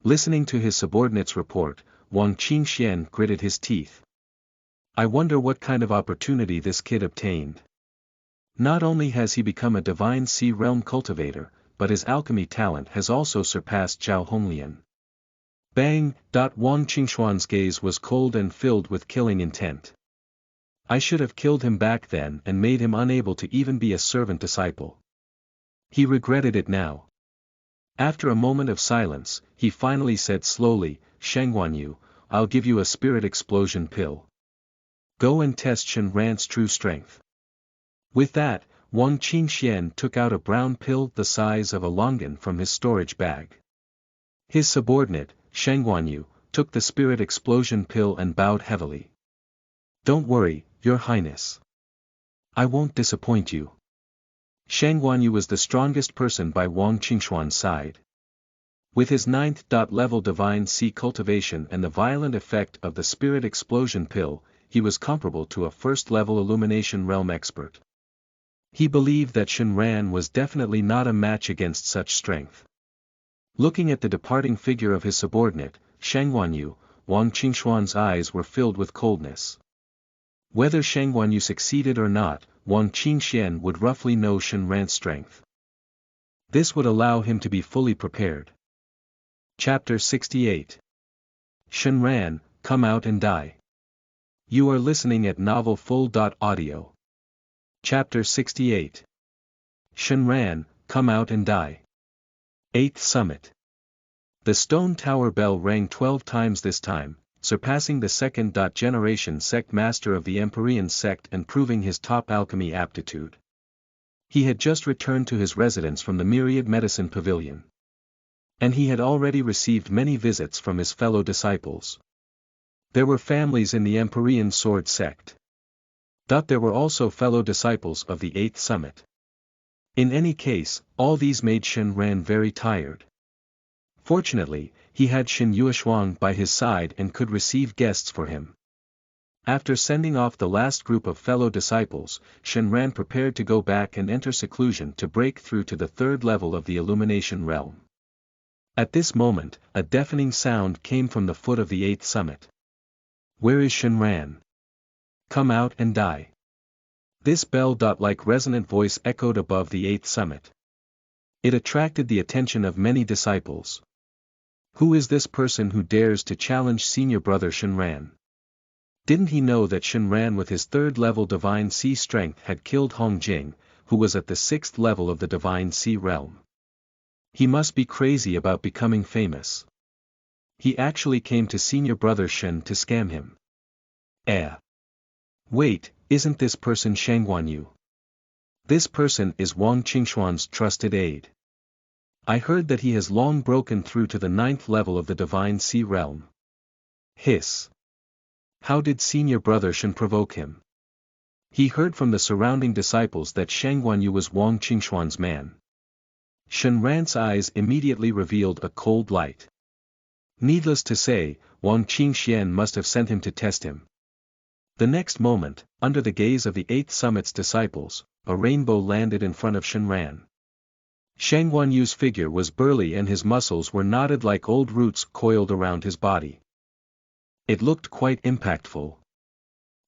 S1: Listening to his subordinate's report, Wang Qingxian gritted his teeth. I wonder what kind of opportunity this kid obtained. Not only has he become a divine sea realm cultivator, but his alchemy talent has also surpassed Zhao Honglian. Bang! Wang Qingxuan's gaze was cold and filled with killing intent. I should have killed him back then and made him unable to even be a servant disciple. He regretted it now. After a moment of silence, he finally said slowly, Shangguanyu, I'll give you a spirit explosion pill. Go and test Shen Ran's true strength. With that, Wang Qingxian took out a brown pill the size of a longan from his storage bag. His subordinate, Shangguanyu, took the spirit explosion pill and bowed heavily. Don't worry, Your Highness. I won't disappoint you. Shangguanyu was the strongest person by Wang Qingxuan's side. With his 9th level divine sea cultivation and the violent effect of the spirit explosion pill, he was comparable to a first-level illumination realm expert. He believed that Shen Ran was definitely not a match against such strength. Looking at the departing figure of his subordinate, Shangguanyu, Wang Qingxuan's eyes were filled with coldness. Whether Shangguanyu succeeded or not, Wang Qingxian would roughly know Shen Ran's strength. This would allow him to be fully prepared. Chapter 68. Shen Ran, come out and die. You are listening at novelfull.audio. Chapter 68. Shen Ran, come out and die. 8th Summit. The stone tower bell rang 12 times this time, surpassing the second generation sect master of the Empyrean sect and proving his top alchemy aptitude. He had just returned to his residence from the Myriad Medicine Pavilion. And he had already received many visits from his fellow disciples. There were families in the Empyrean Sword sect. There were also fellow disciples of the 8th Summit. In any case, all these made Shen Ran very tired. Fortunately, he had Shen Yueshuang by his side and could receive guests for him. After sending off the last group of fellow disciples, Shen Ran prepared to go back and enter seclusion to break through to the 3rd level of the illumination realm. At this moment, a deafening sound came from the foot of the 8th Summit. Where is Shen Ran? Come out and die. This bell-like resonant voice echoed above the 8th Summit. It attracted the attention of many disciples. Who is this person who dares to challenge senior brother Shen Ran? Didn't he know that Shen Ran with his 3rd level divine sea strength had killed Hong Jing, who was at the 6th level of the divine sea realm? He must be crazy about becoming famous. He actually came to senior brother Shen to scam him. Wait, isn't this person Shangguanyu? This person is Wang Qingxuan's trusted aide. I heard that he has long broken through to the 9th level of the divine sea realm. Hiss. How did senior brother Shen provoke him? He heard from the surrounding disciples that Shangguanyu was Wang Qingxuan's man. Shen Ran's eyes immediately revealed a cold light. Needless to say, Wang Qingxian must have sent him to test him. The next moment, under the gaze of the 8th Summit's disciples, a rainbow landed in front of Shen Ran. Shangguanyu's figure was burly and his muscles were knotted like old roots coiled around his body. It looked quite impactful.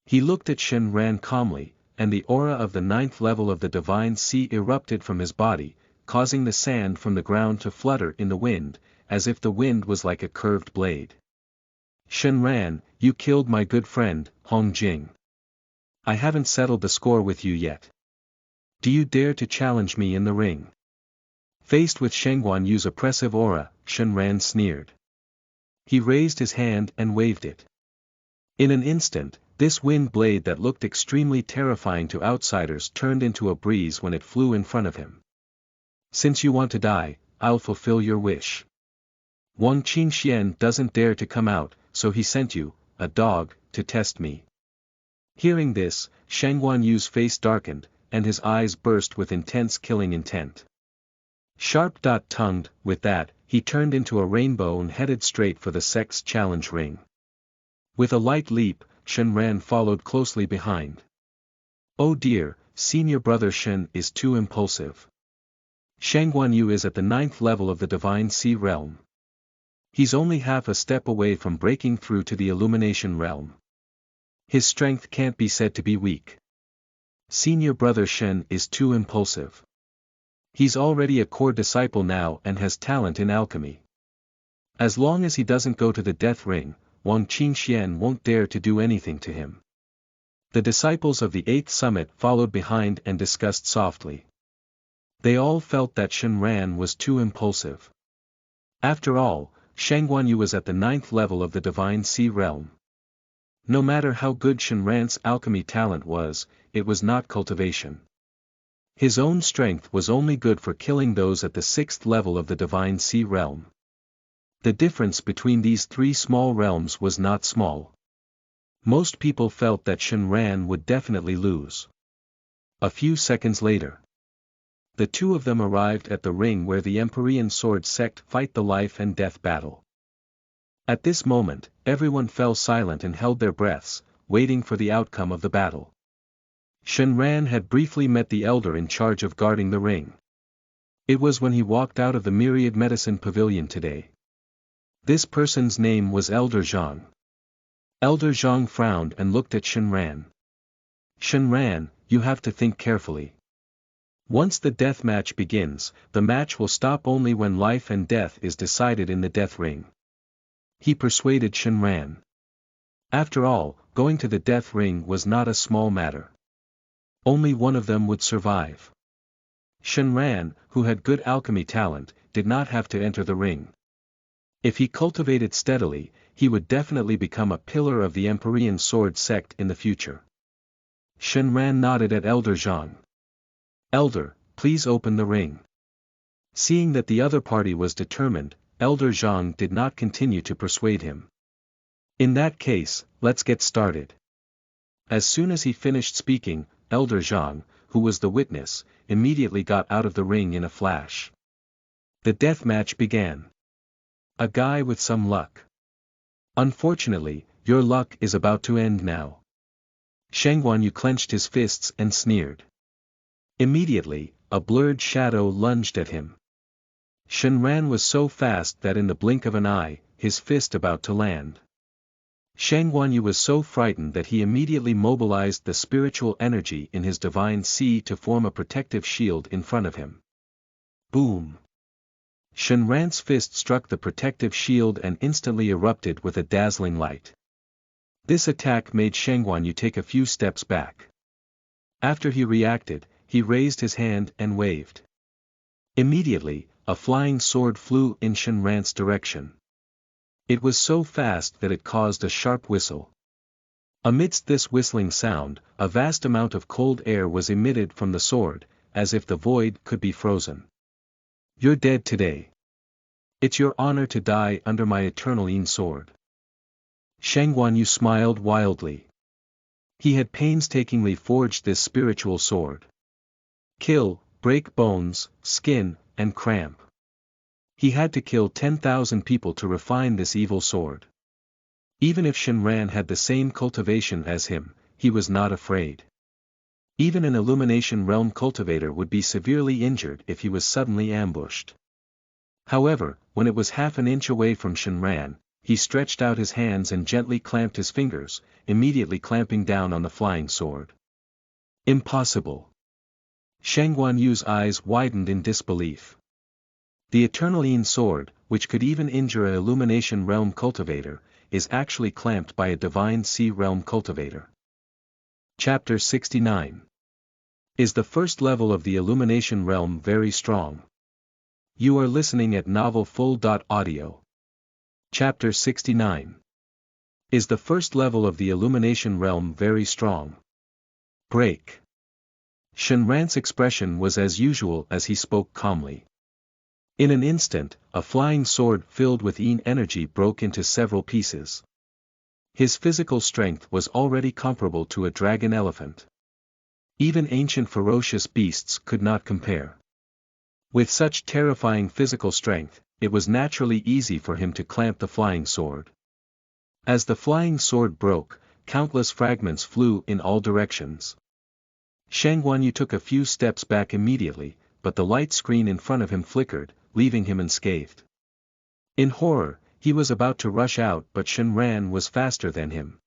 S1: He looked at Shen Ran calmly, and the aura of the 9th level of the divine sea erupted from his body, causing the sand from the ground to flutter in the wind, as if the wind was like a curved blade. Shen Ran, you killed my good friend, Hong Jing. I haven't settled the score with you yet. Do you dare to challenge me in the ring? Faced with Shangguanyu's oppressive aura, Shen Ran sneered. He raised his hand and waved it. In an instant, this wind blade that looked extremely terrifying to outsiders turned into a breeze when it flew in front of him. Since you want to die, I'll fulfill your wish. Wang Qingxian doesn't dare to come out, so he sent you, a dog, to test me. Hearing this, Shangguanyu's face darkened, and his eyes burst with intense killing intent. Sharp-tongued, with that, he turned into a rainbow and headed straight for the Sex Challenge ring. With a light leap, Shen Ran followed closely behind. Oh dear, senior brother Shen is too impulsive. Shang Guanyu is at the 9th level of the Divine Sea realm. He's only half a step away from breaking through to the Illumination realm. His strength can't be said to be weak. Senior brother Shen is too impulsive. He's already a core disciple now and has talent in alchemy. As long as he doesn't go to the death ring, Wang Qingxian won't dare to do anything to him. The disciples of the 8th summit followed behind and discussed softly. They all felt that Shen Ran was too impulsive. After all, Shang Guanyu was at the 9th level of the Divine Sea realm. No matter how good Shen Ran's alchemy talent was, it was not cultivation. His own strength was only good for killing those at the 6th level of the Divine Sea realm. The difference between these three small realms was not small. Most people felt that Shen Ran would definitely lose. A few seconds later, the two of them arrived at the ring where the Empyrean Sword sect fight the life and death battle. At this moment, everyone fell silent and held their breaths, waiting for the outcome of the battle. Shen Ran had briefly met the elder in charge of guarding the ring. It was when he walked out of the Myriad Medicine Pavilion today. This person's name was Elder Zhang. Elder Zhang frowned and looked at Shen Ran. Shen Ran, you have to think carefully. Once the death match begins, the match will stop only when life and death is decided in the death ring. He persuaded Shen Ran. After all, going to the death ring was not a small matter. Only one of them would survive. Shen Ran, who had good alchemy talent, did not have to enter the ring. If he cultivated steadily, he would definitely become a pillar of the Empyrean Sword sect in the future. Shen Ran nodded at Elder Zhang. Elder, please open the ring. Seeing that the other party was determined, Elder Zhang did not continue to persuade him. In that case, let's get started. As soon as he finished speaking, Elder Zhang, who was the witness, immediately got out of the ring in a flash. The death match began. A guy with some luck. Unfortunately, your luck is about to end now. Shang Guanyu clenched his fists and sneered. Immediately, a blurred shadow lunged at him. Shen Ran was so fast that in the blink of an eye, his fist about to land. Shang Guanyu was so frightened that he immediately mobilized the spiritual energy in his divine sea to form a protective shield in front of him. Boom! Shen Ran's fist struck the protective shield and instantly erupted with a dazzling light. This attack made Shang Guanyu take a few steps back. After he reacted, he raised his hand and waved. Immediately, a flying sword flew in Shen Ran's direction. It was so fast that it caused a sharp whistle. Amidst this whistling sound, a vast amount of cold air was emitted from the sword, as if the void could be frozen. You're dead today. It's your honor to die under my eternal sword. Shang Guanyu smiled wildly. He had painstakingly forged this spiritual sword. Kill, break bones, skin, and cramp. He had to kill 10,000 people to refine this evil sword. Even if Shen Ran had the same cultivation as him, he was not afraid. Even an Illumination Realm cultivator would be severely injured if he was suddenly ambushed. However, when it was half an inch away from Shen Ran, he stretched out his hands and gently clamped his fingers, immediately clamping down on the flying sword. Impossible! Shang Guanyu's eyes widened in disbelief. The Eternal sword, which could even injure an Illumination Realm cultivator, is actually clamped by a Divine Sea Realm cultivator. Chapter 69. Is the first level of the Illumination Realm very strong? You are listening at novelfull.audio. Chapter 69. Is the first level of the Illumination Realm very strong? Break. Shen Ran's expression was as usual as he spoke calmly. In an instant, a flying sword filled with energy broke into several pieces. His physical strength was already comparable to a dragon elephant. Even ancient ferocious beasts could not compare. With such terrifying physical strength, it was naturally easy for him to clamp the flying sword. As the flying sword broke, countless fragments flew in all directions. Shang Guanyu took a few steps back immediately, but the light screen in front of him flickered, leaving him unscathed. In horror, he was about to rush out, but Shen Ran was faster than him.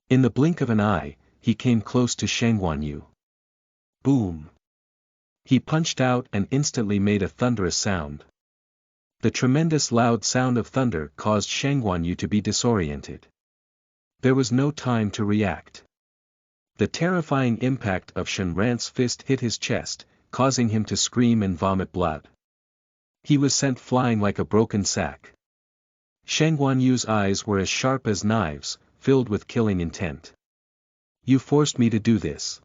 S1: In the blink of an eye, he came close to Shang Guanyu. Boom! He punched out and instantly made a thunderous sound. The tremendous loud sound of thunder caused Shang Guanyu to be disoriented. There was no time to react. The terrifying impact of Shen Ran's fist hit his chest, causing him to scream and vomit blood. He was sent flying like a broken sack. Shang Guanyu's eyes were as sharp as knives, filled with killing intent. You forced me to do this.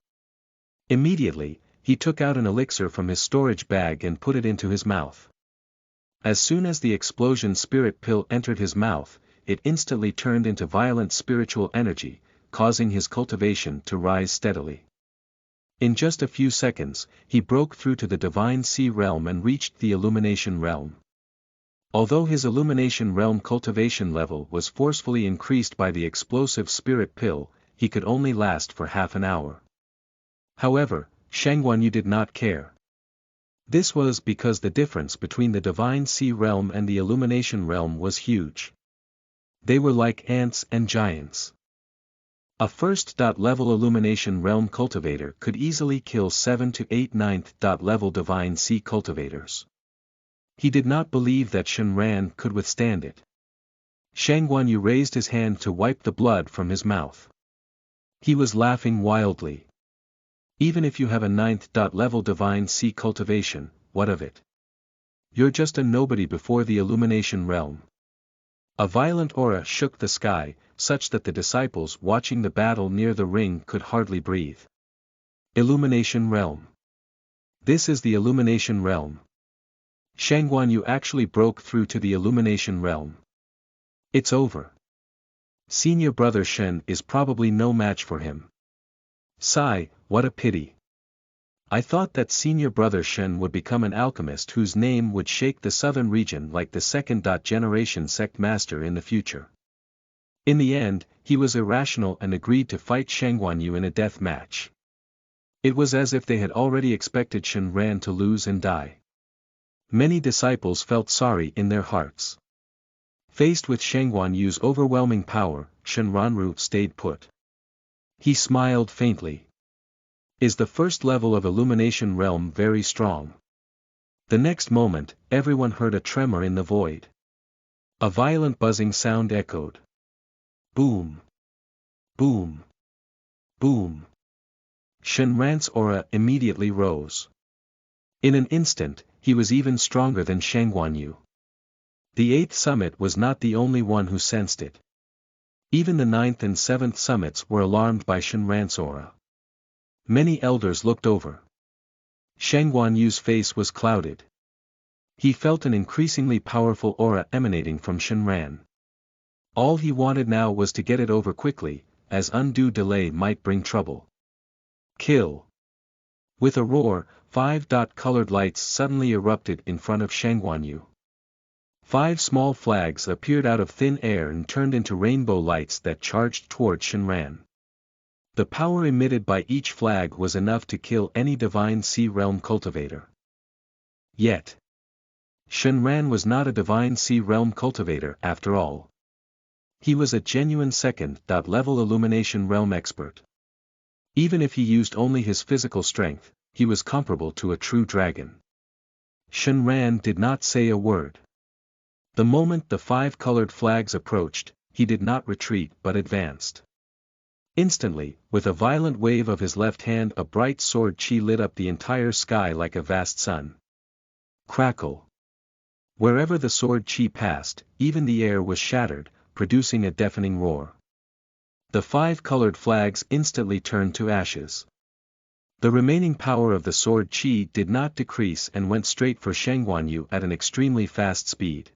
S1: Immediately, he took out an elixir from his storage bag and put it into his mouth. As soon as the explosion spirit pill entered his mouth, it instantly turned into violent spiritual energy, causing his cultivation to rise steadily. In just a few seconds, he broke through to the Divine Sea realm and reached the Illumination realm. Although his Illumination realm cultivation level was forcefully increased by the explosive spirit pill, he could only last for half an hour. However, Shang Guanyu did not care. This was because the difference between the Divine Sea realm and the Illumination realm was huge. They were like ants and giants. A first-level Illumination realm cultivator could easily kill 7 to 8 ninth-level Divine Sea cultivators. He did not believe that Shen Ran could withstand it. Shang Guanyu raised his hand to wipe the blood from his mouth. He was laughing wildly. Even if you have a 9th-level Divine Sea cultivation, what of it? You're just a nobody before the Illumination realm. A violent aura shook the sky, such that the disciples watching the battle near the ring could hardly breathe. Illumination realm. This is the Illumination realm. Shang Guanyu actually broke through to the Illumination realm. It's over. Senior brother Shen is probably no match for him. Sigh, what a pity. I thought that senior brother Shen would become an alchemist whose name would shake the southern region like the second-generation sect master in the future. In the end, he was irrational and agreed to fight Shang Guanyu in a death match. It was as if they had already expected Shen Ran to lose and die. Many disciples felt sorry in their hearts. Faced with Shang Guanyu's overwhelming power, Shen Ranru stayed put. He smiled faintly. Is the first level of Illumination realm very strong? The next moment, everyone heard a tremor in the void. A violent buzzing sound echoed. Boom! Boom! Boom! Shen Ran's aura immediately rose. In an instant, he was even stronger than Shang Guanyu. The 8th summit was not the only one who sensed it. Even the 9th and 7th summits were alarmed by Shen Ran's aura. Many elders looked over. Shang Guanyu's face was clouded. He felt an increasingly powerful aura emanating from Shen Ran. All he wanted now was to get it over quickly, as undue delay might bring trouble. Kill! With a roar, 5-colored lights suddenly erupted in front of Shang Guanyu. 5 small flags appeared out of thin air and turned into rainbow lights that charged toward Shen Ran. The power emitted by each flag was enough to kill any Divine Sea realm cultivator. Yet, Shen Ran was not a Divine Sea realm cultivator after all. He was a genuine second-level Illumination realm expert. Even if he used only his physical strength, he was comparable to a true dragon. Shen Ran did not say a word. The moment the 5 colored flags approached, he did not retreat but advanced. Instantly, with a violent wave of his left hand, a bright sword chi lit up the entire sky like a vast sun. Crackle! Wherever the sword chi passed, even the air was shattered, producing a deafening roar. The 5 colored flags instantly turned to ashes. The remaining power of the sword chi did not decrease and went straight for Shang Guanyu at an extremely fast speed.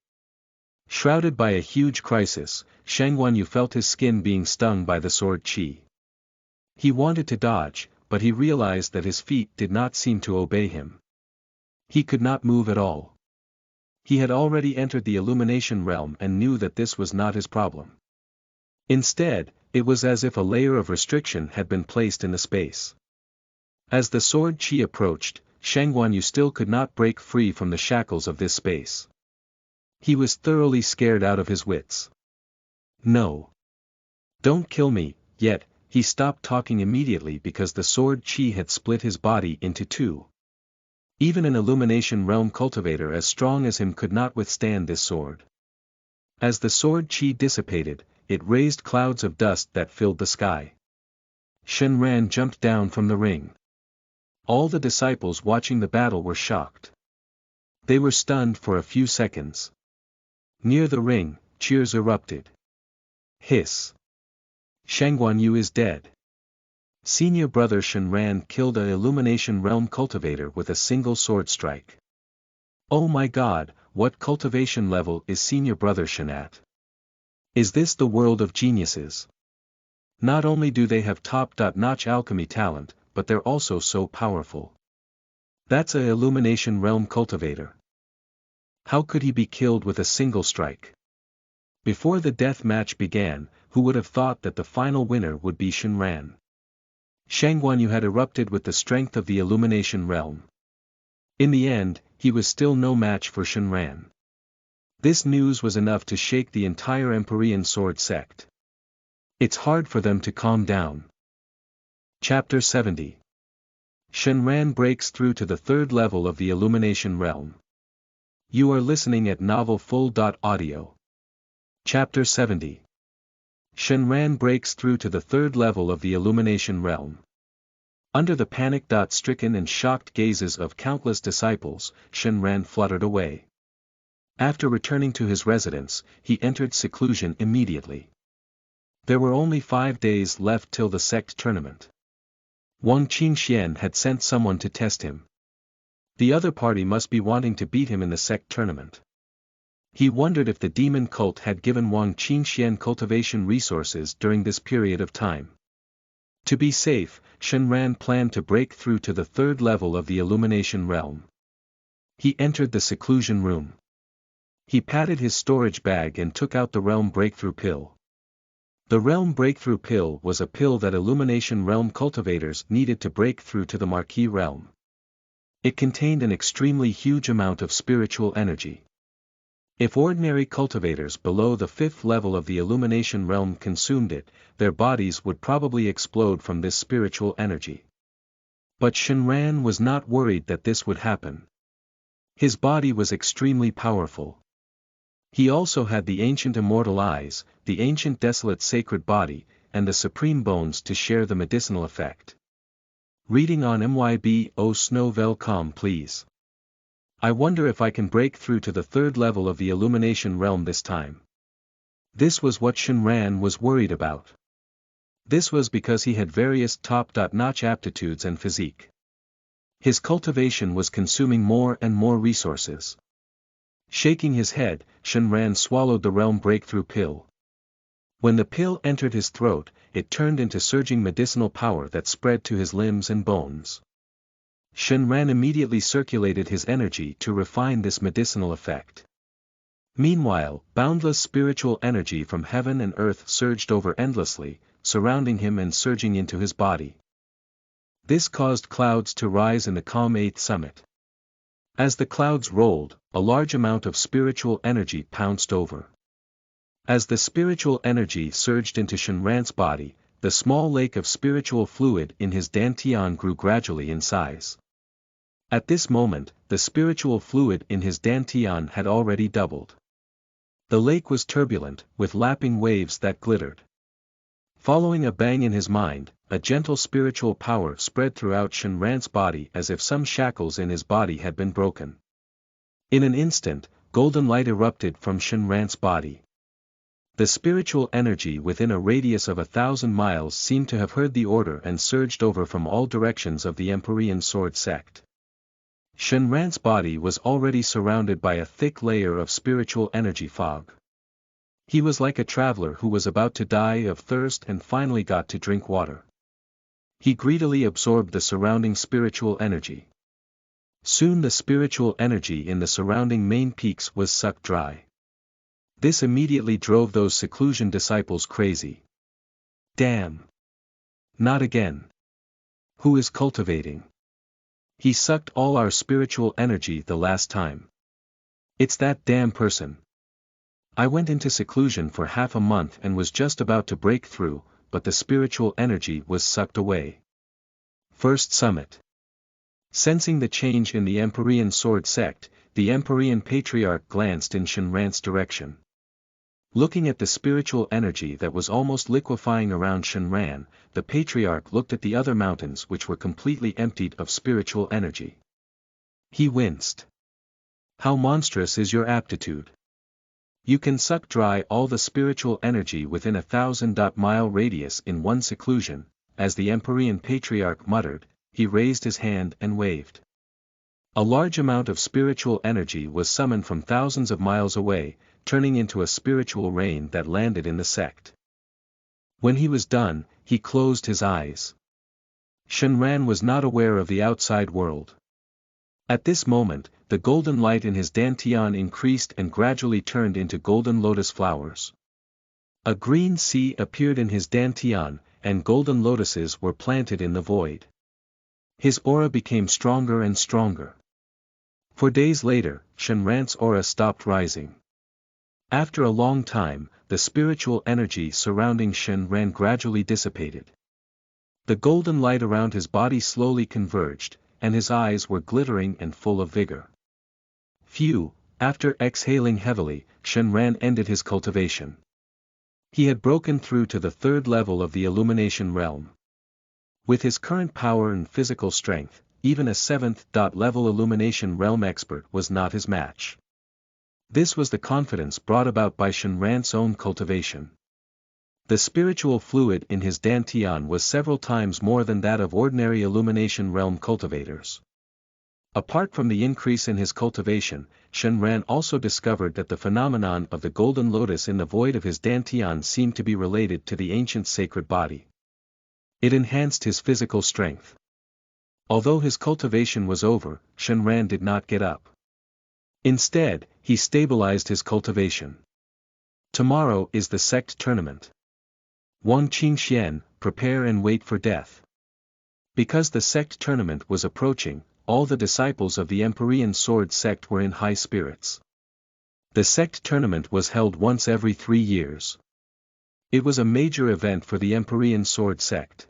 S1: Shrouded by a huge crisis, Shang Guanyu felt his skin being stung by the sword chi. He wanted to dodge, but he realized that his feet did not seem to obey him. He could not move at all. He had already entered the illumination realm and knew that this was not his problem. Instead, it was as if a layer of restriction had been placed in the space. As the sword chi approached, Shang Guanyu still could not break free from the shackles of this space. He was thoroughly scared out of his wits. No. Don't kill me, yet, he stopped talking immediately because the sword chi had split his body into two. Even an illumination realm cultivator as strong as him could not withstand this sword. As the sword chi dissipated, it raised clouds of dust that filled the sky. Shen Ran jumped down from the ring. All the disciples watching the battle were shocked. They were stunned for a few seconds. Near the ring, cheers erupted. Hiss. Shang Guanyu is dead. Senior brother Shen Ran killed an illumination realm cultivator with a single sword strike. Oh my god, what cultivation level is senior brother Shen at? Is this the world of geniuses? Not only do they have top-notch alchemy talent, but they're also so powerful. That's a illumination realm cultivator. How could he be killed with a single strike? Before the death match began, who would have thought that the final winner would be Shen Ran? Shang Guanyu had erupted with the strength of the illumination realm. In the end, he was still no match for Shen Ran. This news was enough to shake the entire Empyrean sword sect. It's hard for them to calm down. Chapter 70. Shen Ran breaks through to the third level of the illumination realm. You are listening at novelfull.audio. Chapter 70. Shen Ran breaks through to the third level of the illumination realm. Under the panic-stricken and shocked gazes of countless disciples, Shen Ran fluttered away. After returning to his residence, he entered seclusion immediately. There were only 5 days left till the sect tournament. Wang Qingxian had sent someone to test him. The other party must be wanting to beat him in the sect tournament. He wondered if the demon cult had given Wang Qingxian cultivation resources during this period of time. To be safe, Shen Ran planned to break through to the third level of the illumination realm. He entered the seclusion room. He patted his storage bag and took out the realm breakthrough pill. The realm breakthrough pill was a pill that illumination realm cultivators needed to break through to the marquee realm. It contained an extremely huge amount of spiritual energy. If ordinary cultivators below the 5th level of the illumination realm consumed it, their bodies would probably explode from this spiritual energy. But Shen Ran was not worried that this would happen. His body was extremely powerful. He also had the ancient immortal eyes, the ancient desolate sacred body, and the supreme bones to share the medicinal effect. Reading on MYB. Oh Snow Velcom please. I wonder if I can break through to the third level of the illumination realm this time. This was what Shen Ran was worried about. This was because he had various top-notch aptitudes and physique. His cultivation was consuming more and more resources. Shaking his head, Shen Ran swallowed the realm breakthrough pill. When the pill entered his throat, it turned into surging medicinal power that spread to his limbs and bones. Shen Ran immediately circulated his energy to refine this medicinal effect. Meanwhile, boundless spiritual energy from heaven and earth surged over endlessly, surrounding him and surging into his body. This caused clouds to rise in the calm 8th summit. As the clouds rolled, a large amount of spiritual energy pounced over. As the spiritual energy surged into Shen Ran's body, the small lake of spiritual fluid in his dantian grew gradually in size. At this moment, the spiritual fluid in his dantian had already doubled. The lake was turbulent, with lapping waves that glittered. Following a bang in his mind, a gentle spiritual power spread throughout Shen Ran's body as if some shackles in his body had been broken. In an instant, golden light erupted from Shen Ran's body. The spiritual energy within a radius of 1,000 miles seemed to have heard the order and surged over from all directions of the Empyrean sword sect. Shen Ran's body was already surrounded by a thick layer of spiritual energy fog. He was like a traveler who was about to die of thirst and finally got to drink water. He greedily absorbed the surrounding spiritual energy. Soon the spiritual energy in the surrounding main peaks was sucked dry. This immediately drove those seclusion disciples crazy. Damn! Not again. Who is cultivating? He sucked all our spiritual energy the last time. It's that damn person. I went into seclusion for half a month and was just about to break through, but the spiritual energy was sucked away. First Summit. Sensing the change in the Empyrean Sword sect, the Empyrean Patriarch glanced in Shenran's direction. Looking at the spiritual energy that was almost liquefying around Shenran, the Patriarch looked at the other mountains which were completely emptied of spiritual energy. He winced. How monstrous is your aptitude? You can suck dry all the spiritual energy within 1,000-mile radius in one seclusion. As the Empyrean Patriarch muttered, he raised his hand and waved. A large amount of spiritual energy was summoned from thousands of miles away, turning into a spiritual rain that landed in the sect. When he was done, he closed his eyes. Shenran was not aware of the outside world. At this moment, the golden light in his dantian increased and gradually turned into golden lotus flowers. A green sea appeared in his dantian, and golden lotuses were planted in the void. His aura became stronger and stronger. For days later, Shenran's aura stopped rising. After a long time, the spiritual energy surrounding Shenran gradually dissipated. The golden light around his body slowly converged, and his eyes were glittering and full of vigor. Phew! After exhaling heavily, Shenran ended his cultivation. He had broken through to the third level of the illumination realm. With his current power and physical strength, even a 7th-level illumination realm expert was not his match. This was the confidence brought about by Shenran's own cultivation. The spiritual fluid in his dantian was several times more than that of ordinary illumination realm cultivators. Apart from the increase in his cultivation, Shenran also discovered that the phenomenon of the golden lotus in the void of his dantian seemed to be related to the ancient sacred body. It enhanced his physical strength. Although his cultivation was over, Shenran did not get up. Instead, he stabilized his cultivation. Tomorrow is the sect tournament. Wang Qingxian, prepare and wait for death. Because the sect tournament was approaching, all the disciples of the Empyrean Sword sect were in high spirits. The sect tournament was held once every 3 years. It was a major event for the Empyrean Sword sect.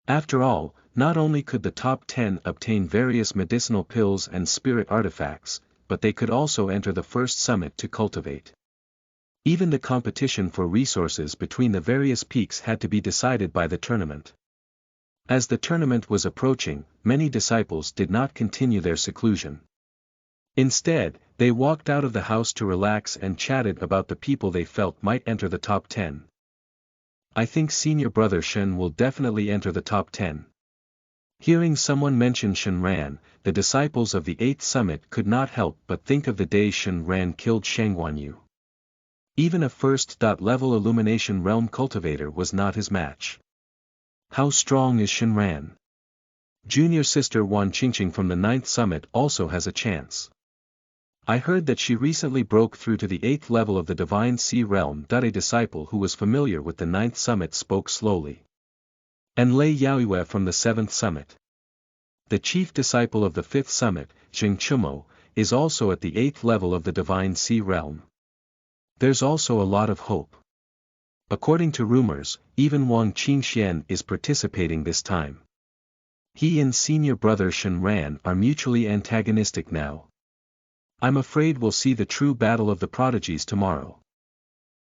S1: After all, not only could the top 10 obtain various medicinal pills and spirit artifacts, but they could also enter the first summit to cultivate. Even the competition for resources between the various peaks had to be decided by the tournament. As the tournament was approaching, many disciples did not continue their seclusion. Instead, they walked out of the house to relax and chatted about the people they felt might enter the top 10. I think senior brother Shen will definitely enter the top 10. Hearing someone mention Shenran, the disciples of the 8th summit could not help but think of the day Shenran killed Shangguanyu. Even a first-level illumination realm cultivator was not his match. How strong is Shenran? Junior sister Wan Qingqing from the 9th summit also has a chance. I heard that she recently broke through to the 8th level of the Divine Sea realm. A disciple who was familiar with the 9th summit spoke slowly. And Lei Yaoyue from the 7th summit. The chief disciple of the 5th summit, Xing Chumo, is also at the 8th level of the Divine Sea realm. There's also a lot of hope. According to rumors, even Wang Qingxian is participating this time. He and senior brother Shenran are mutually antagonistic now. I'm afraid we'll see the true battle of the prodigies tomorrow.